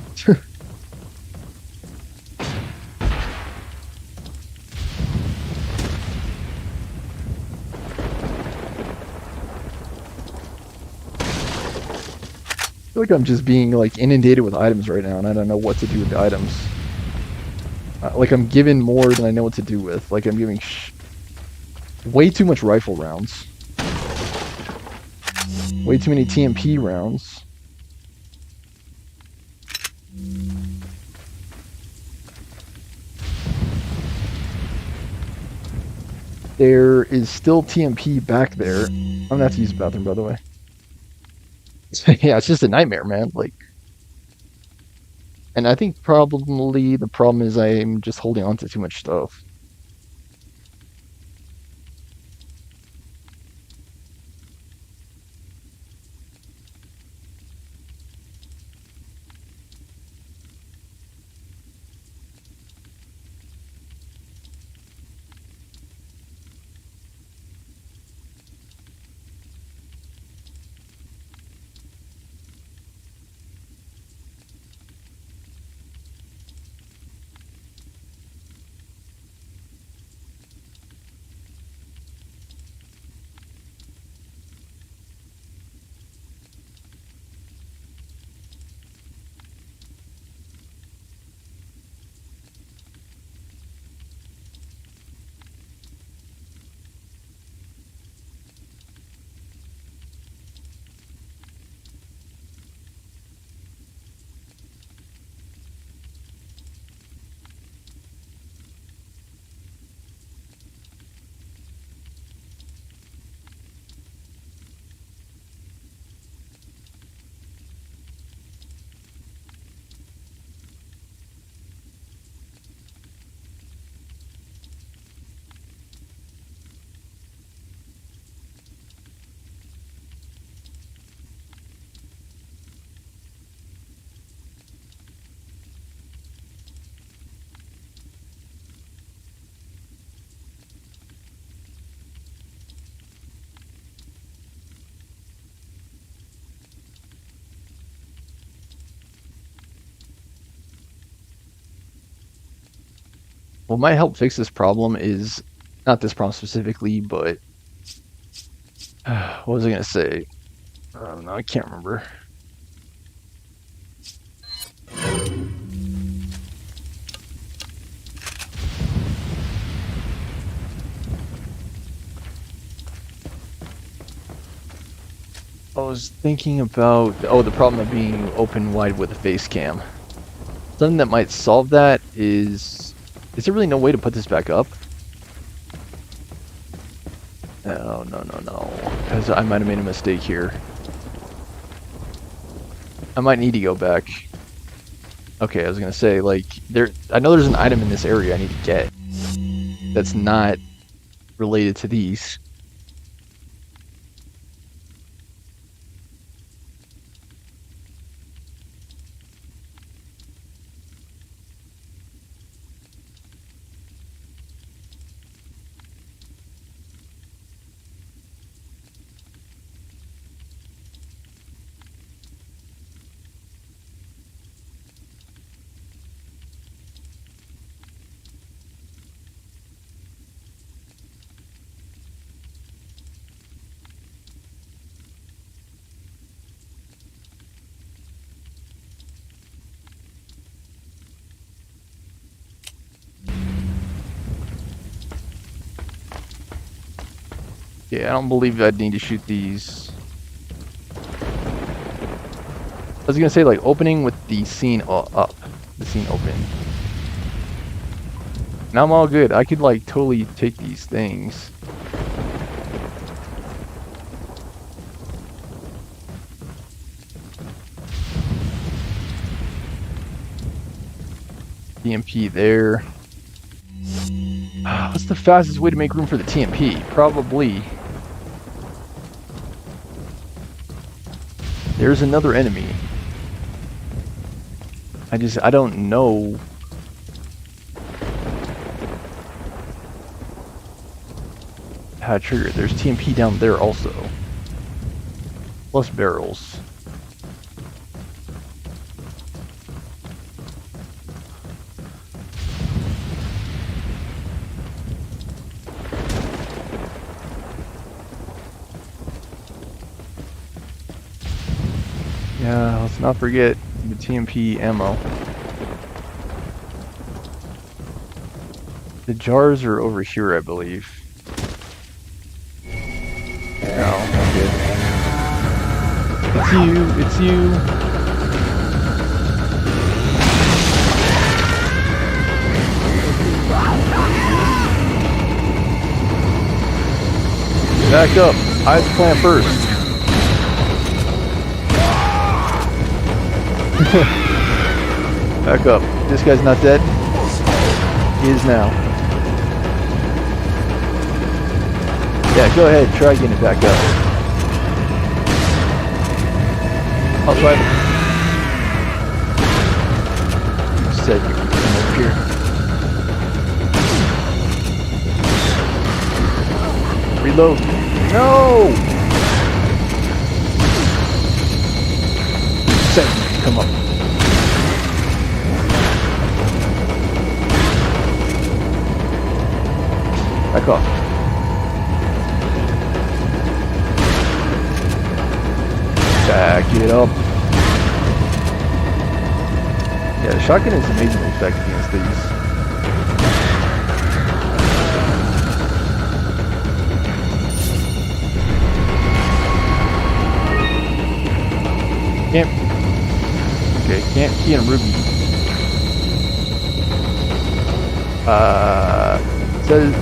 feel like I'm just being like inundated with items right now and I don't know what to do with the items. Like I'm given more than I know what to do with. Like I'm giving way too much rifle rounds. Way too many TMP rounds. There is still TMP back there. I'm gonna have to use the bathroom, by the way. Yeah, it's just a nightmare, man. Like, and I think probably the problem is I'm just holding on to too much stuff. What might help fix this problem is not this problem specifically, but what was I gonna say? I don't know. I can't remember. I was thinking about, oh, the problem of being open wide with a face cam. Something that might solve that is there really no way to put this back up? No, because I might have made a mistake here. I might need to go back. Okay, I was gonna say, like, I know there's an item in this area I need to get that's not related to these. Yeah, I don't believe I'd need to shoot these. I was gonna say, like, opening with the scene up. The scene open. Now I'm all good. I could, like, totally take these things. TMP there. What's the fastest way to make room for the TMP? Probably. There's another enemy. I don't know. How to trigger it. There's TMP down there also. Plus barrels. Yeah, let's not forget the TMP ammo. The jars are over here, I believe. No, I'm good. It's you, it's you. Back up. I have to plant first. Back up. This guy's not dead. He is now. Yeah, go ahead. Try getting it back up. I'll try. You said you could come over here. Reload. No! Said you could come up. Back off. Back it up. Yeah, the shotgun is amazingly effective against these. Can't key on Ruby. Says,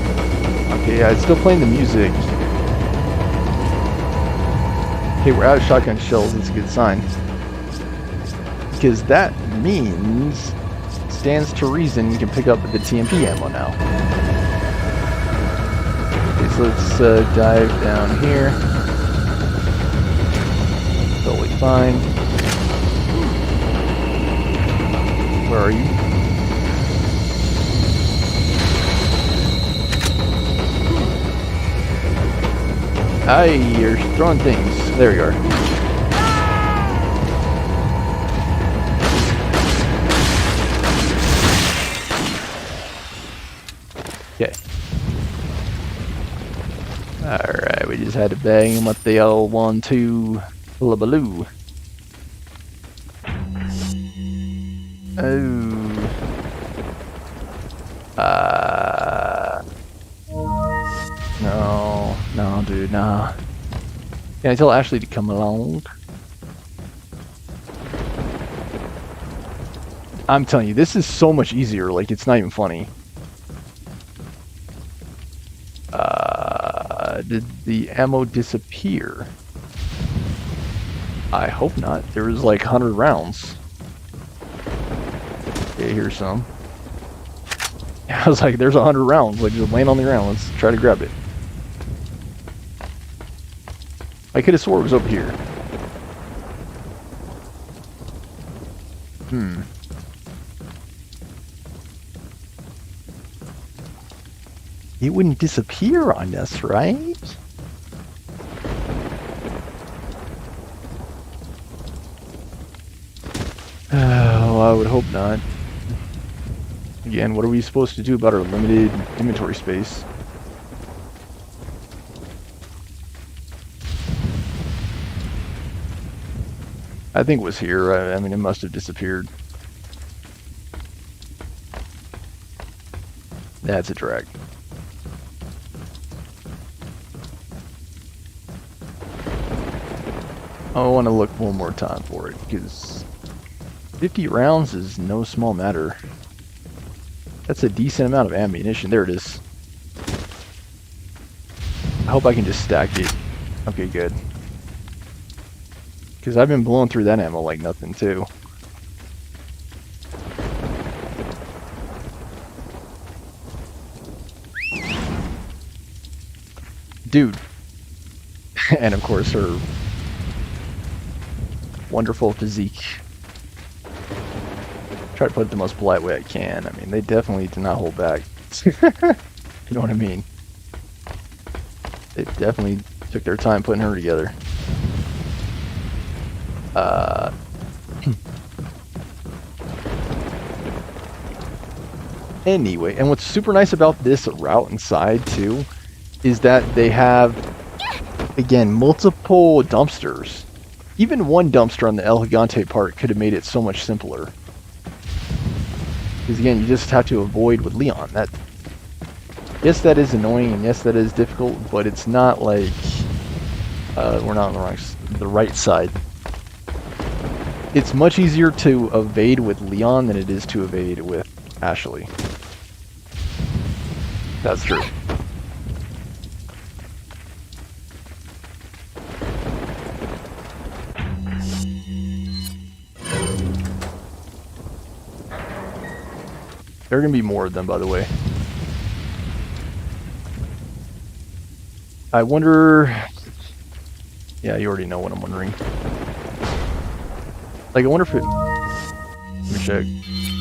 okay, yeah, it's still playing the music. Okay, we're out of shotgun shells. That's a good sign. Because that means, stands to reason, you can pick up the TMP ammo now. Okay, so let's dive down here. Totally fine. Where are you? Aye, you're throwing things. There you are. Okay. Alright, we just had to bang him with the old 1-2 hullabaloo. Oh. No, dude, nah. Can I tell Ashley to come along? I'm telling you, this is so much easier. Like, it's not even funny. Did the ammo disappear? I hope not. There was like 100 rounds. Okay, here's some. I was like, there's 100 rounds. Like, just laying on the ground. Let's try to grab it. I could have swore it was over here. It wouldn't disappear on us, right? Oh, I would hope not. Again, what are we supposed to do about our limited inventory space? I think it was here. I mean, it must have disappeared. That's a drag. I want to look one more time for it, because 50 rounds is no small matter. That's a decent amount of ammunition. There it is. I hope I can just stack it. Okay, good. Because I've been blowing through that ammo like nothing, too. Dude. And of course her wonderful physique. Try to put it the most polite way I can. I mean, they definitely did not hold back. You know what I mean? They definitely took their time putting her together. Anyway, and what's super nice about this route inside too is that they have, again, multiple dumpsters. Even one dumpster on the El Gigante part could have made it so much simpler. Because again, you just have to avoid with Leon. That, yes, that is annoying, and yes, that is difficult, but it's not like we're not on the right side. It's much easier to evade with Leon than it is to evade with Ashley. That's true. There are going to be more of them, by the way. I wonder... Yeah, you already know what I'm wondering. Like, I wonder if it... Let me check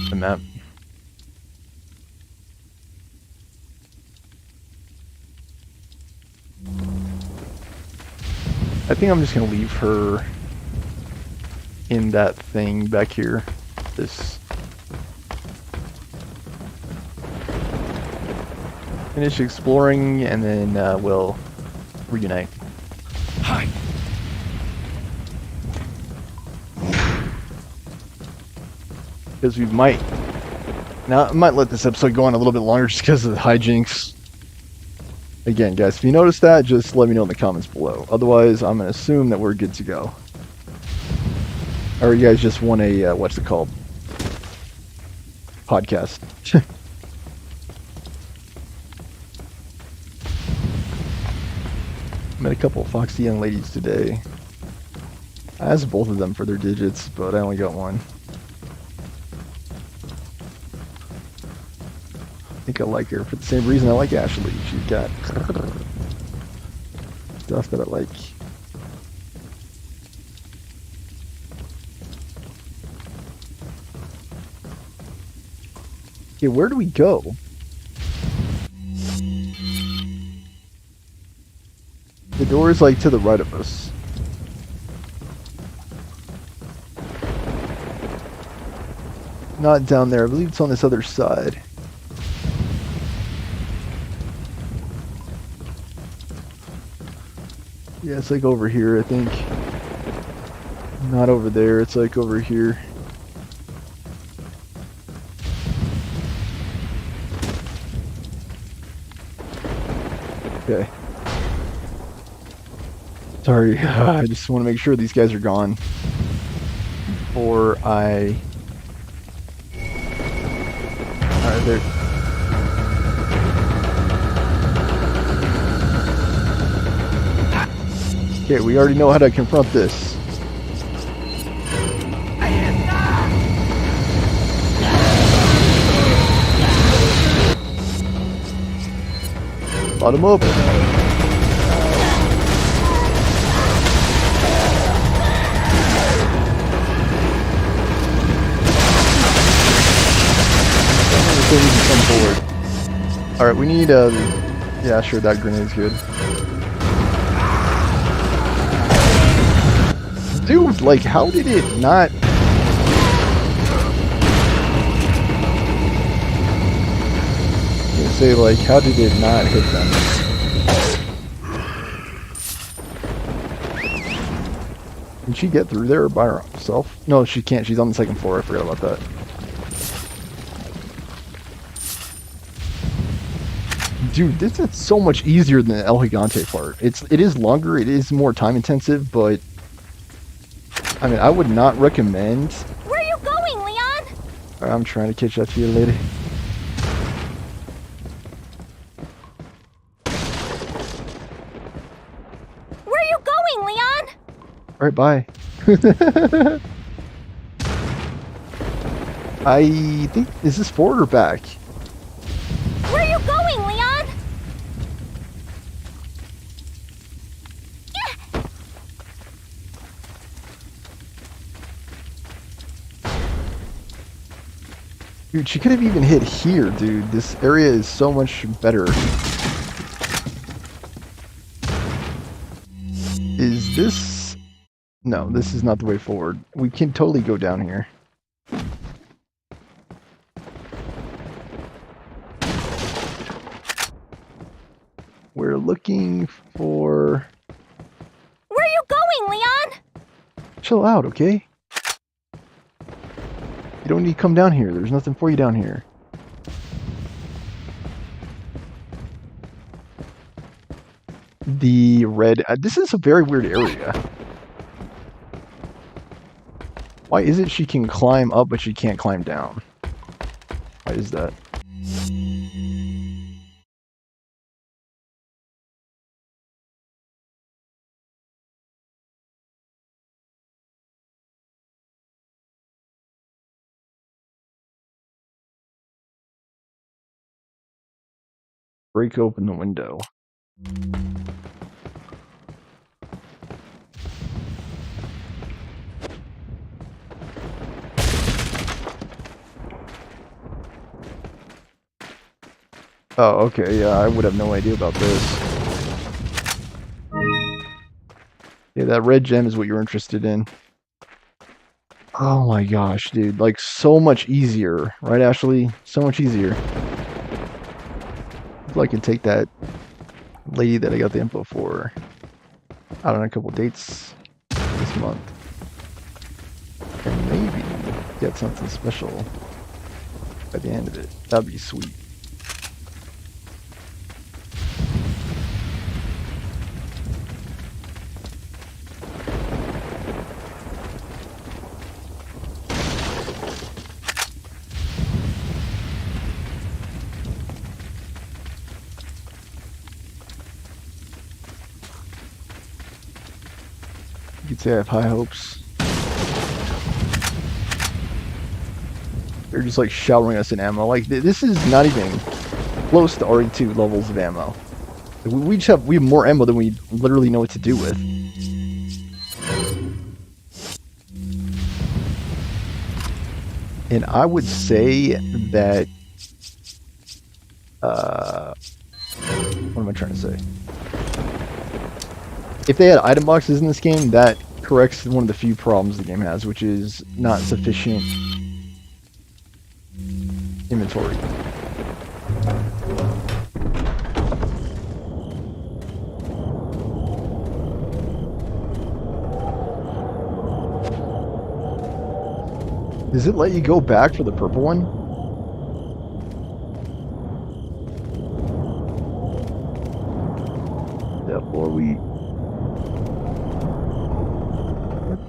the map. I think I'm just going to leave her in that thing back here. This... Finish exploring, and then we'll reunite. Hi. Because we might... Now, I might let this episode go on a little bit longer just because of the hijinks. Again, guys, if you notice that, just let me know in the comments below. Otherwise, I'm going to assume that we're good to go. Or you guys just want a, what's it called? Podcast. Met a couple of foxy young ladies today. I asked both of them for their digits, but I only got one. I think I like her for the same reason I like Ashley. She's got stuff that I like. Okay, where do we go? The door is like to the right of us. Not down there. I believe it's on this other side. Yeah, it's like over here, I think. Not over there. It's like over here. Okay. Sorry, I just want to make sure these guys are gone before I... Alright, there. Okay, we already know how to confront this. Lot him up. Come forward. Alright, we need yeah, sure, that grenade's good. Dude, like, how did it not... I was gonna say, like, how did it not hit them? Can she get through there by herself? No, she can't. She's on the second floor. I forgot about that. Dude, this is so much easier than the El Gigante part. It is longer, it is more time intensive, but I mean, I would not recommend. Where are you going, Leon? I'm trying to catch up to you, lady. Where are you going, Leon? All right, bye. I think, is this forward or back? Where are you going, Leon? Dude, she could have even hit here, dude. This area is so much better. Is this... No, this is not the way forward. We can totally go down here. We're looking for... Where are you going, Leon? Chill out, okay? You don't need to come down here. There's nothing for you down here. The red... this is a very weird area. Why is it she can climb up, but she can't climb down? Why is that? Break open the window. Oh, okay, yeah, I would have no idea about this. Yeah, that red gem is what you're interested in. Oh my gosh, dude, like, so much easier, right, Ashley? So much easier. I can take that lady that I got the info for out on a couple dates this month. And maybe get something special at the end of it. That'd be sweet. You could say I have high hopes. They're just like showering us in ammo. Like this is not even close to RE2 levels of ammo. We have more ammo than we literally know what to do with. And I would say that what am I trying to say? If they had item boxes in this game, that corrects one of the few problems the game has, which is not sufficient inventory. Does it let you go back for the purple one? Yep, or we...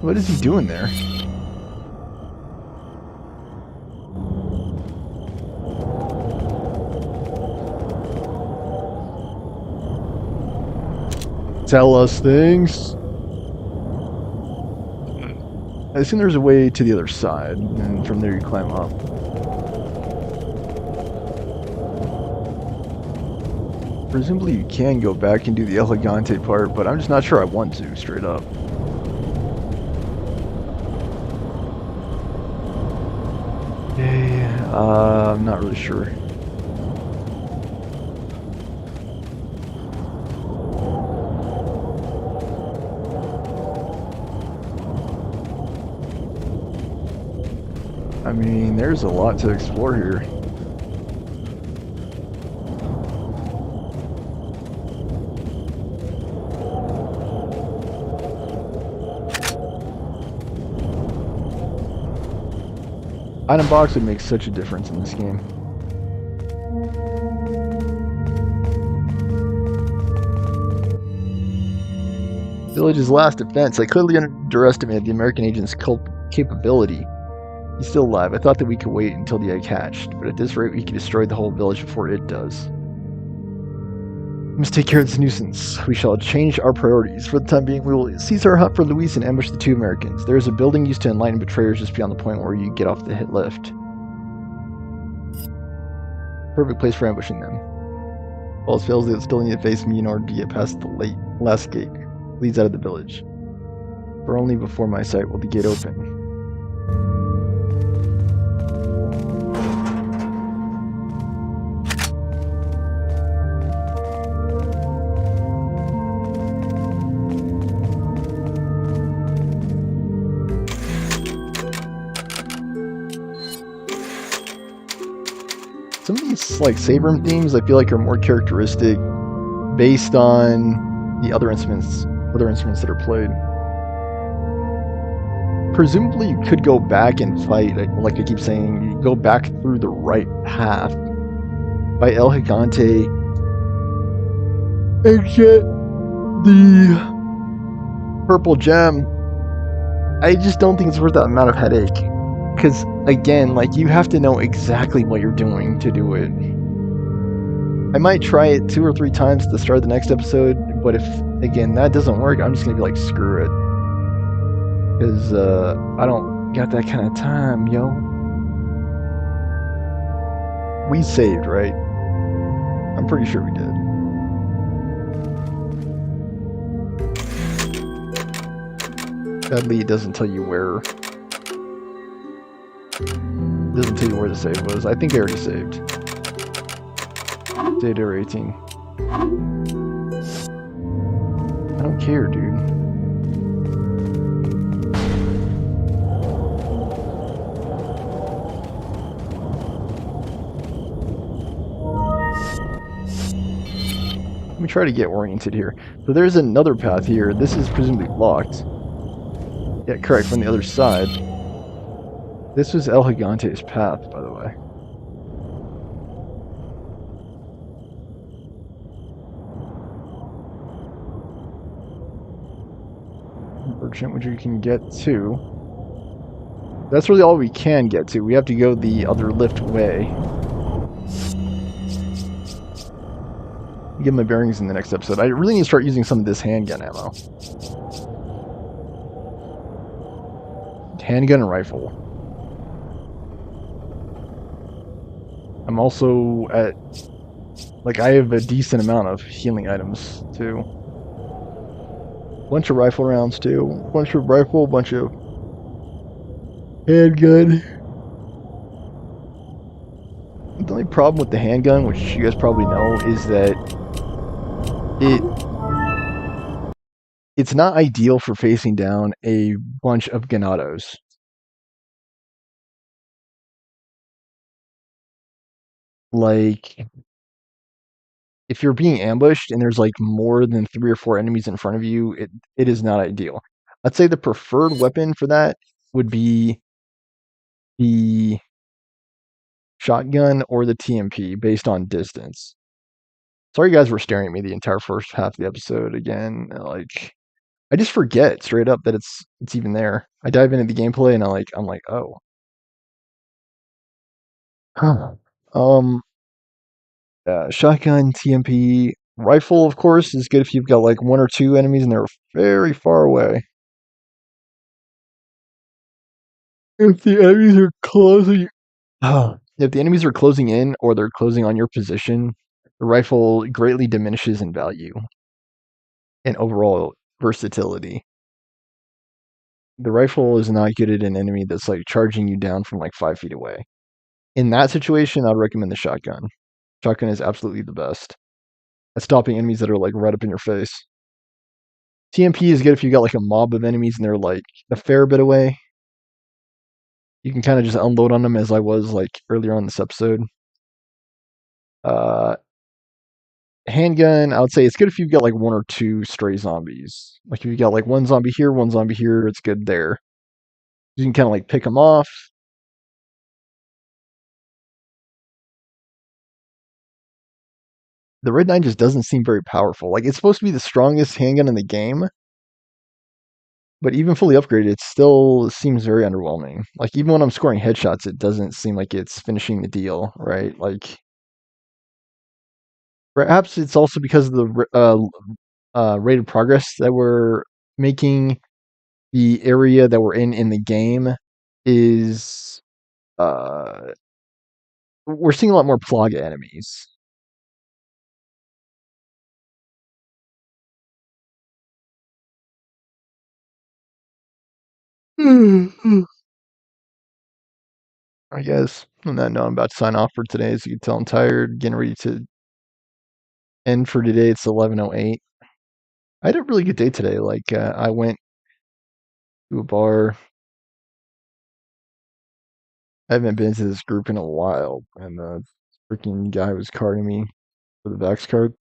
What is he doing there? Tell us things. I assume there's a way to the other side, and from there you climb up. Presumably you can go back and do the El Gigante part, but I'm just not sure I want to, straight up. I'm not really sure. I mean, there's a lot to explore here. Item box would make such a difference in this game. Village's last defense. I clearly underestimated the American agent's capability. He's still alive. I thought that we could wait until the egg hatched, but at this rate we can destroy the whole village before it does. We must take care of this nuisance. We shall change our priorities. For the time being, we will seize our hut for Luis and ambush the 2 Americans. There is a building used to enlighten betrayers just beyond the point where you get off the hit lift. Perfect place for ambushing them. All else fails, they still need to face me in order to get past the last gate. Leads out of the village. For only before my sight will the gate open. Some of these like save room themes I feel like are more characteristic based on the other instruments that are played. Presumably you could go back and fight, like I keep saying, you go back through the right path by El Gigante and get the purple gem. I just don't think it's worth that amount of headache. Because, again, like, you have to know exactly what you're doing to do it. I might try it 2 or 3 times at the start of the next episode, but if, again, that doesn't work, I'm just going to be like, screw it. Because, I don't got that kind of time, yo. We saved, right? I'm pretty sure we did. Sadly, it doesn't tell you where. It doesn't tell you where the save was. I think I already saved. Saved over 18. I don't care, dude. Let me try to get oriented here. So there's another path here. This is presumably locked. Yeah, correct, from the other side. This was El Gigante's path, by the way. Merchant, which we can get to. That's really all we can get to. We have to go the other lift way. I'll get my bearings in the next episode. I really need to start using some of this handgun ammo. Handgun and rifle. I'm also at, like, I have a decent amount of healing items, too. Bunch of rifle rounds, too. Bunch of rifle, bunch of handgun. The only problem with the handgun, which you guys probably know, is that it's not ideal for facing down a bunch of Ganados. Like, if you're being ambushed and there's like more than 3 or 4 enemies in front of you, it is not ideal. I'd say the preferred weapon for that would be the shotgun or the TMP based on distance. Sorry you guys were staring at me the entire first half of the episode again. Like, I just forget straight up that it's even there. I dive into the gameplay and I'm like, oh. Huh. Shotgun, TMP, rifle, of course, is good if you've got like one or two enemies and they're very far away. If the enemies are closing, if the enemies are closing in or they're closing on your position, the rifle greatly diminishes in value and overall versatility. The rifle is not good at an enemy that's like charging you down from like 5 feet away. In that situation, I'd recommend the shotgun. Shotgun is absolutely the best at stopping enemies that are like right up in your face. TMP is good if you got like a mob of enemies and they're like a fair bit away. You can kind of just unload on them as I was like earlier on this episode. Uh, Handgun, I would say it's good if you've got like one or two stray zombies. Like if you got like one zombie here, it's good there. You can kind of like pick them off. The Red 9 just doesn't seem very powerful. Like it's supposed to be the strongest handgun in the game, but even fully upgraded, it still seems very underwhelming. Like even when I'm scoring headshots, it doesn't seem like it's finishing the deal, right? Like perhaps it's also because of the rate of progress that we're making. The area that we're in the game is we're seeing a lot more Plaga enemies. I guess. On that note, I'm about to sign off for today. As you can tell, I'm tired, getting ready to end for today. It's 11:08. I had a really good day today. Like I went to a bar. I haven't been to this group in a while, and the freaking guy was carding me for the Vax card.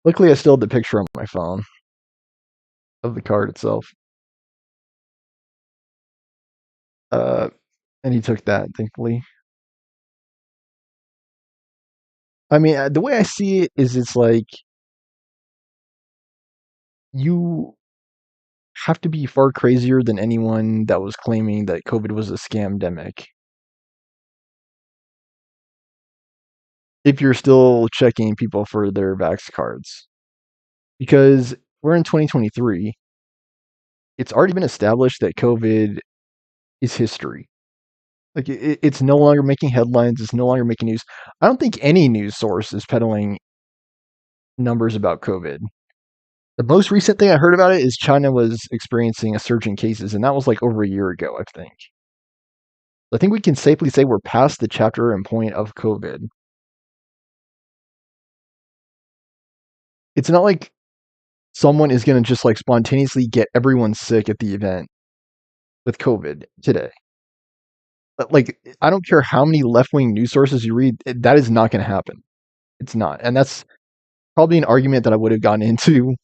Luckily, I still had the picture on my phone of the card itself. And he took that, thankfully. I mean, the way I see it is it's like you have to be far crazier than anyone that was claiming that COVID was a scamdemic. If you're still checking people for their Vax cards. Because we're in 2023. It's already been established that COVID is history. Like it's no longer making headlines. It's no longer making news. I don't think any news source is peddling numbers about COVID. The most recent thing I heard about it is China was experiencing a surge in cases, and that was like over a year ago, I think. I think we can safely say we're past the chapter and point of COVID. It's not like someone is going to just like spontaneously get everyone sick at the event with COVID today. But like, I don't care how many left-wing news sources you read, that is not going to happen. It's not. And that's probably an argument that I would have gotten into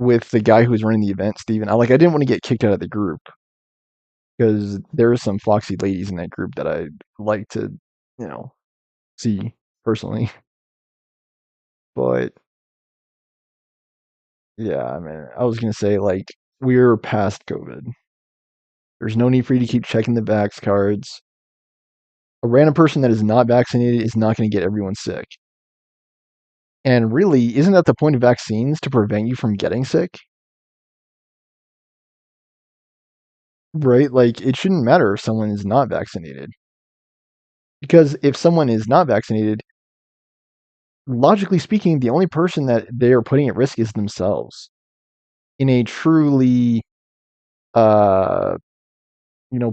with the guy who was running the event, Steven. I didn't want to get kicked out of the group because there are some foxy ladies in that group that I like to, see personally. But yeah, I mean, I was gonna say like we're past COVID. There's no need for you to keep checking the vax cards. A random person that is not vaccinated is not going to get everyone sick. And really, isn't that the point of vaccines, to prevent you from getting sick? Right? Like, it shouldn't matter if someone is not vaccinated. Because if someone is not vaccinated, logically speaking, the only person that they are putting at risk is themselves. In a truly,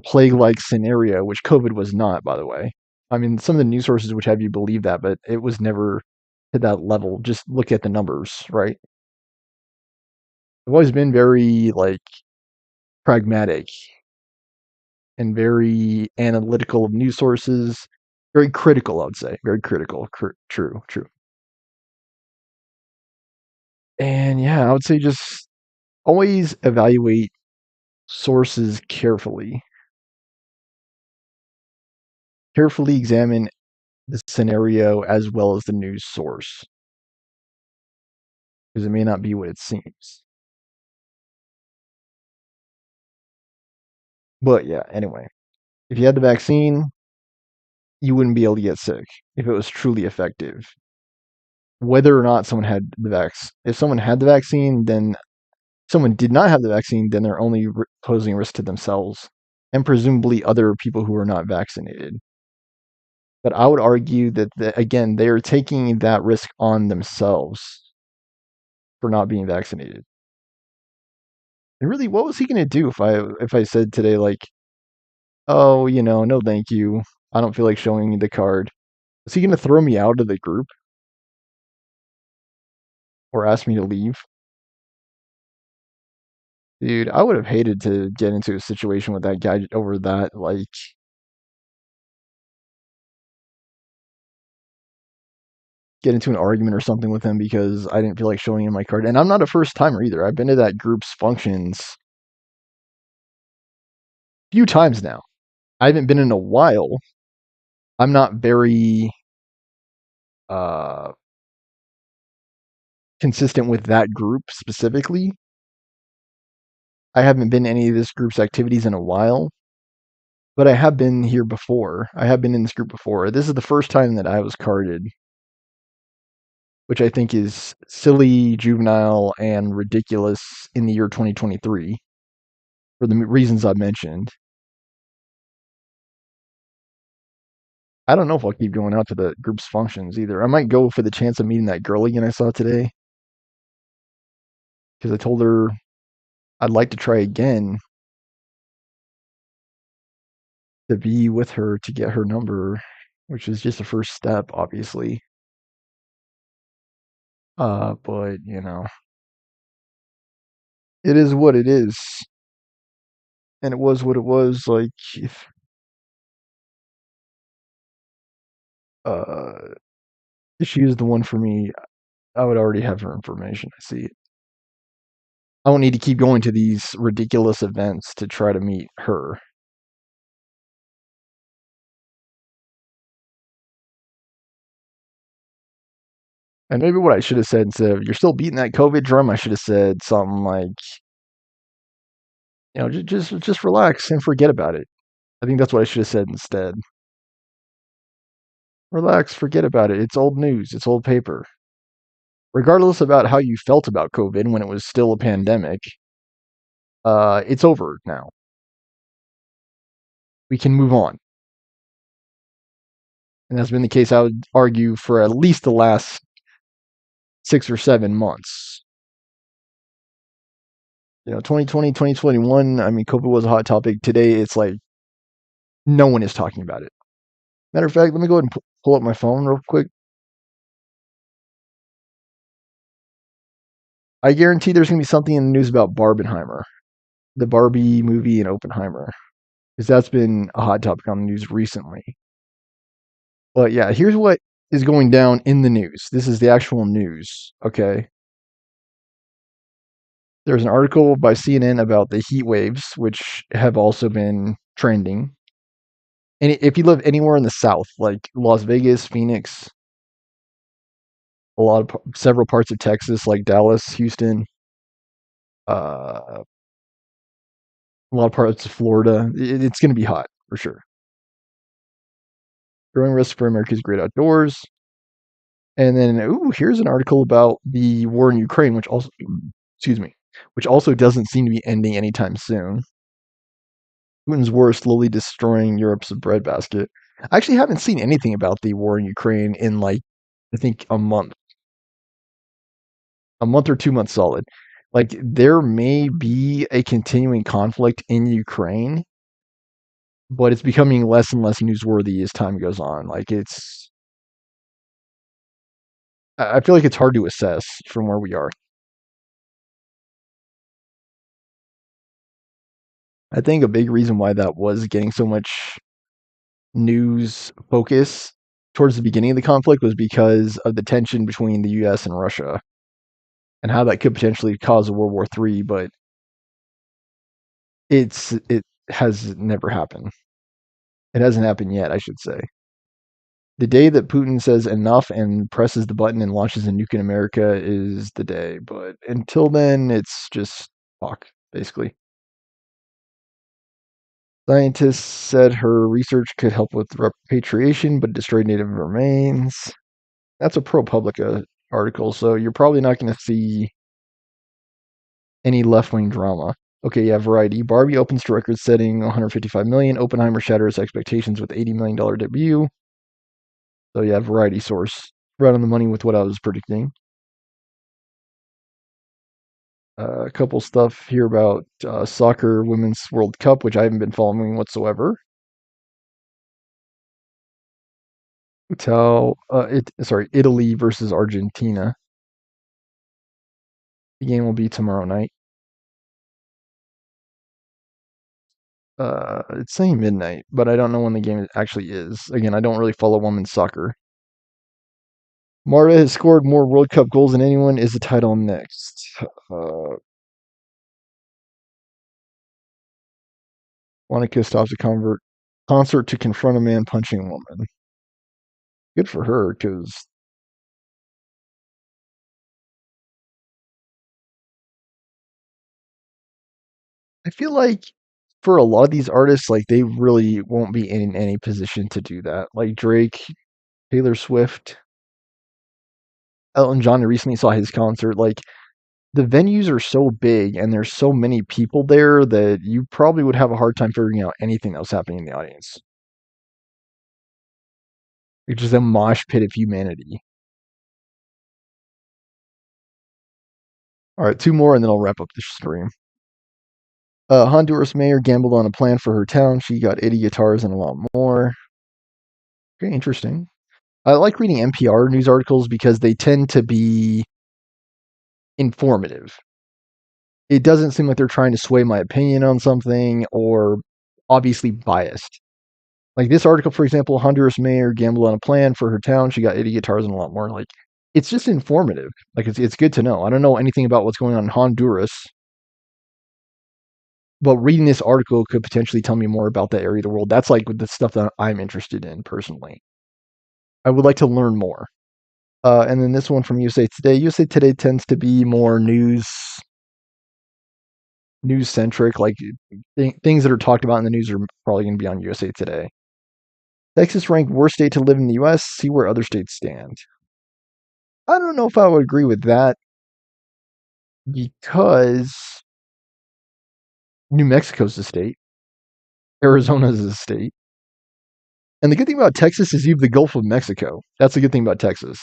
plague-like scenario, which COVID was not, by the way. I mean, some of the news sources would have you believe that, but it was never to that level. Just look at the numbers, right? I've always been very, pragmatic and very analytical of news sources. Very critical, I would say. Very critical. True. And yeah, I would say just always evaluate sources carefully. Carefully examine the scenario as well as the news source, because it may not be what it seems. But yeah, anyway, if you had the vaccine, you wouldn't be able to get sick if it was truly effective. Whether or not someone had the if someone had the vaccine, then someone did not have the vaccine, then they're only posing a risk to themselves and presumably other people who are not vaccinated. But I would argue that, again, they are taking that risk on themselves for not being vaccinated. And really, what was he going to do if I said today, like, oh, no, thank you. I don't feel like showing you the card. Is he going to throw me out of the group or ask me to leave? Dude, I would have hated to get into a situation with that guy over that. Like, get into an argument or something with him because I didn't feel like showing him my card. And I'm not a first timer either. I've been to that group's functions a few times now. I haven't been in a while. I'm not very consistent with that group specifically. I haven't been to any of this group's activities in a while, but I have been here before. I have been in this group before. This is the first time that I was carded, which I think is silly, juvenile, and ridiculous in the year 2023 for the reasons I've mentioned. I don't know if I'll keep going out to the group's functions either. I might go for the chance of meeting that girl again I saw today, because I told her I'd like to try again to be with her to get her number, which is just a first step, obviously. But it is what it is, and it was what it was. Like, uh, if she is the one for me, I would already have her information. I see it. I don't need to keep going to these ridiculous events to try to meet her. And maybe what I should have said instead of "you're still beating that COVID drum," I should have said something like, just relax and forget about it. I think that's what I should have said instead. Relax, forget about it. It's old news. It's old paper. Regardless about how you felt about COVID when it was still a pandemic, it's over now. We can move on. And that's been the case, I would argue, for at least the last 6 or 7 months. 2020, 2021, I mean, COVID was a hot topic. Today, it's like no one is talking about it. Matter of fact, let me go ahead and pull up my phone real quick. I guarantee there's going to be something in the news about Barbenheimer, the Barbie movie and Oppenheimer, because that's been a hot topic on the news recently. But yeah, here's what is going down in the news. This is the actual news, okay? There's an article by CNN about the heat waves, which have also been trending. And if you live anywhere in the South, like Las Vegas, Phoenix, several parts of Texas, like Dallas, Houston, a lot of parts of Florida, it's going to be hot for sure. Growing risk for America's great outdoors. And then, here's an article about the war in Ukraine, which also, which also doesn't seem to be ending anytime soon. Putin's war is slowly destroying Europe's breadbasket. I actually haven't seen anything about the war in Ukraine in I think a month or 2 months solid. Like, there may be a continuing conflict in Ukraine, but it's becoming less and less newsworthy as time goes on. Like, I feel like it's hard to assess from where we are. I think a big reason why that was getting so much news focus towards the beginning of the conflict was because of the tension between the US and Russia and how that could potentially cause a World War III, but it has never happened. It hasn't happened yet, I should say. The day that Putin says enough and presses the button and launches a nuke in America is the day. But until then, it's just talk, basically. Scientists said her research could help with repatriation, but destroyed native remains. That's a ProPublica article, so you're probably not going to see any left-wing drama. Okay, yeah, Variety. Barbie opens to record-setting 155 million. Oppenheimer shatters expectations with $80 million debut. So yeah, Variety source. Right on the money with what I was predicting. A couple stuff here about soccer Women's World Cup, which I haven't been following whatsoever. Italy versus Argentina. The game will be tomorrow night. It's saying midnight, but I don't know when the game actually is. Again, I don't really follow women's soccer. Marta has scored more World Cup goals than anyone. Is the title next? Monica stops a concert to confront a man punching a woman. Good for her, because I feel like for a lot of these artists, like they really won't be in any position to do that. Like Drake, Taylor Swift, Elton John. I recently saw his concert. Like the venues are so big and there's so many people there that you probably would have a hard time figuring out anything that was happening in the audience. It's just a mosh pit of humanity. All right, two more and then I'll wrap up the stream. Honduras mayor gambled on a plan for her town. She got 80 guitars and a lot more. Very interesting. I like reading NPR news articles because they tend to be informative. It doesn't seem like they're trying to sway my opinion on something or obviously biased. Like this article, for example, Honduras mayor gambled on a plan for her town. She got 80 guitars and a lot more. Like it's just informative. Like it's good to know. I don't know anything about what's going on in Honduras, but reading this article could potentially tell me more about that area of the world. That's like the stuff that I'm interested in personally. I would like to learn more. And then this one from USA Today. USA Today tends to be more news centric. Like things that are talked about in the news are probably going to be on USA Today. Texas ranked worst state to live in the U.S. See where other states stand. I don't know if I would agree with that because New Mexico's a state, Arizona's a state, and the good thing about Texas is you have the Gulf of Mexico. That's the good thing about Texas.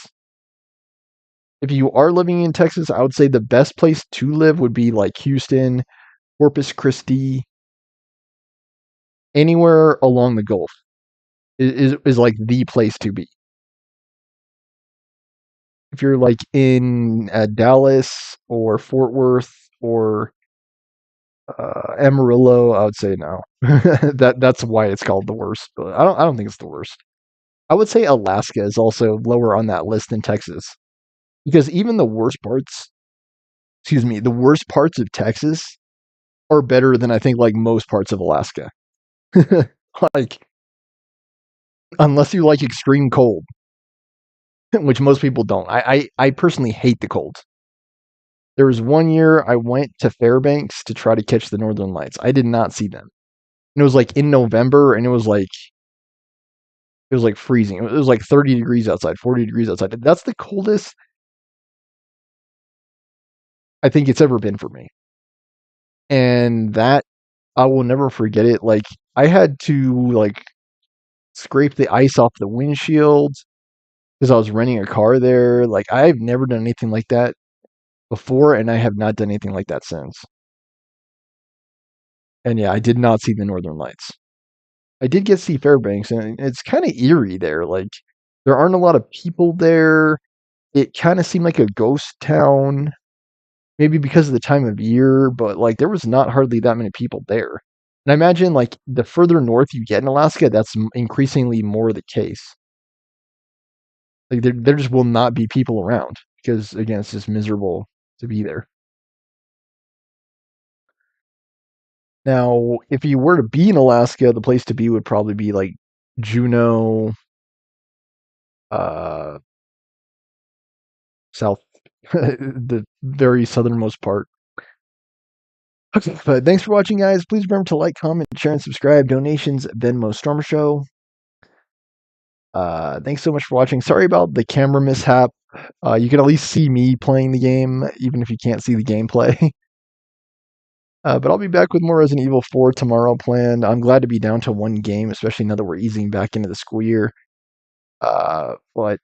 If you are living in Texas, I would say the best place to live would be like Houston, Corpus Christi, anywhere along the Gulf is like the place to be. If you're like in Dallas or Fort Worth or Amarillo, I would say no. That's why it's called the worst. But I don't think it's the worst. I would say Alaska is also lower on that list than Texas because even the worst parts of Texas are better than I think like most parts of Alaska. Like unless you like extreme cold, which most people don't. I personally hate the cold. There was one year I went to Fairbanks to try to catch the Northern Lights. I did not see them. And it was like in November and it was like freezing. It was like 30 degrees outside, 40 degrees outside. That's the coldest I think it's ever been for me. And that I will never forget it. Like I had to like scrape the ice off the windshield because I was renting a car there. Like I've never done anything like that before and I have not done anything like that since. And yeah, I did not see the Northern Lights. I did get to see Fairbanks and it's kind of eerie there. Like there aren't a lot of people there. It kind of seemed like a ghost town. Maybe because of the time of year, but like there was not hardly that many people there. And I imagine like the further north you get in Alaska, that's increasingly more the case. Like there just will not be people around because again, it's just miserable to be there. Now, if you were to be in Alaska, the place to be would probably be like Juneau, south, the very southernmost part. Okay, but thanks for watching, guys. Please remember to like, comment, share, and subscribe. Donations, Venmo, Stormer Show. Thanks so much for watching. Sorry about the camera mishap. You can at least see me playing the game, even if you can't see the gameplay. But I'll be back with more Resident Evil 4 tomorrow planned. I'm glad to be down to one game, especially now that we're easing back into the school year. But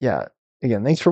yeah, again, thanks for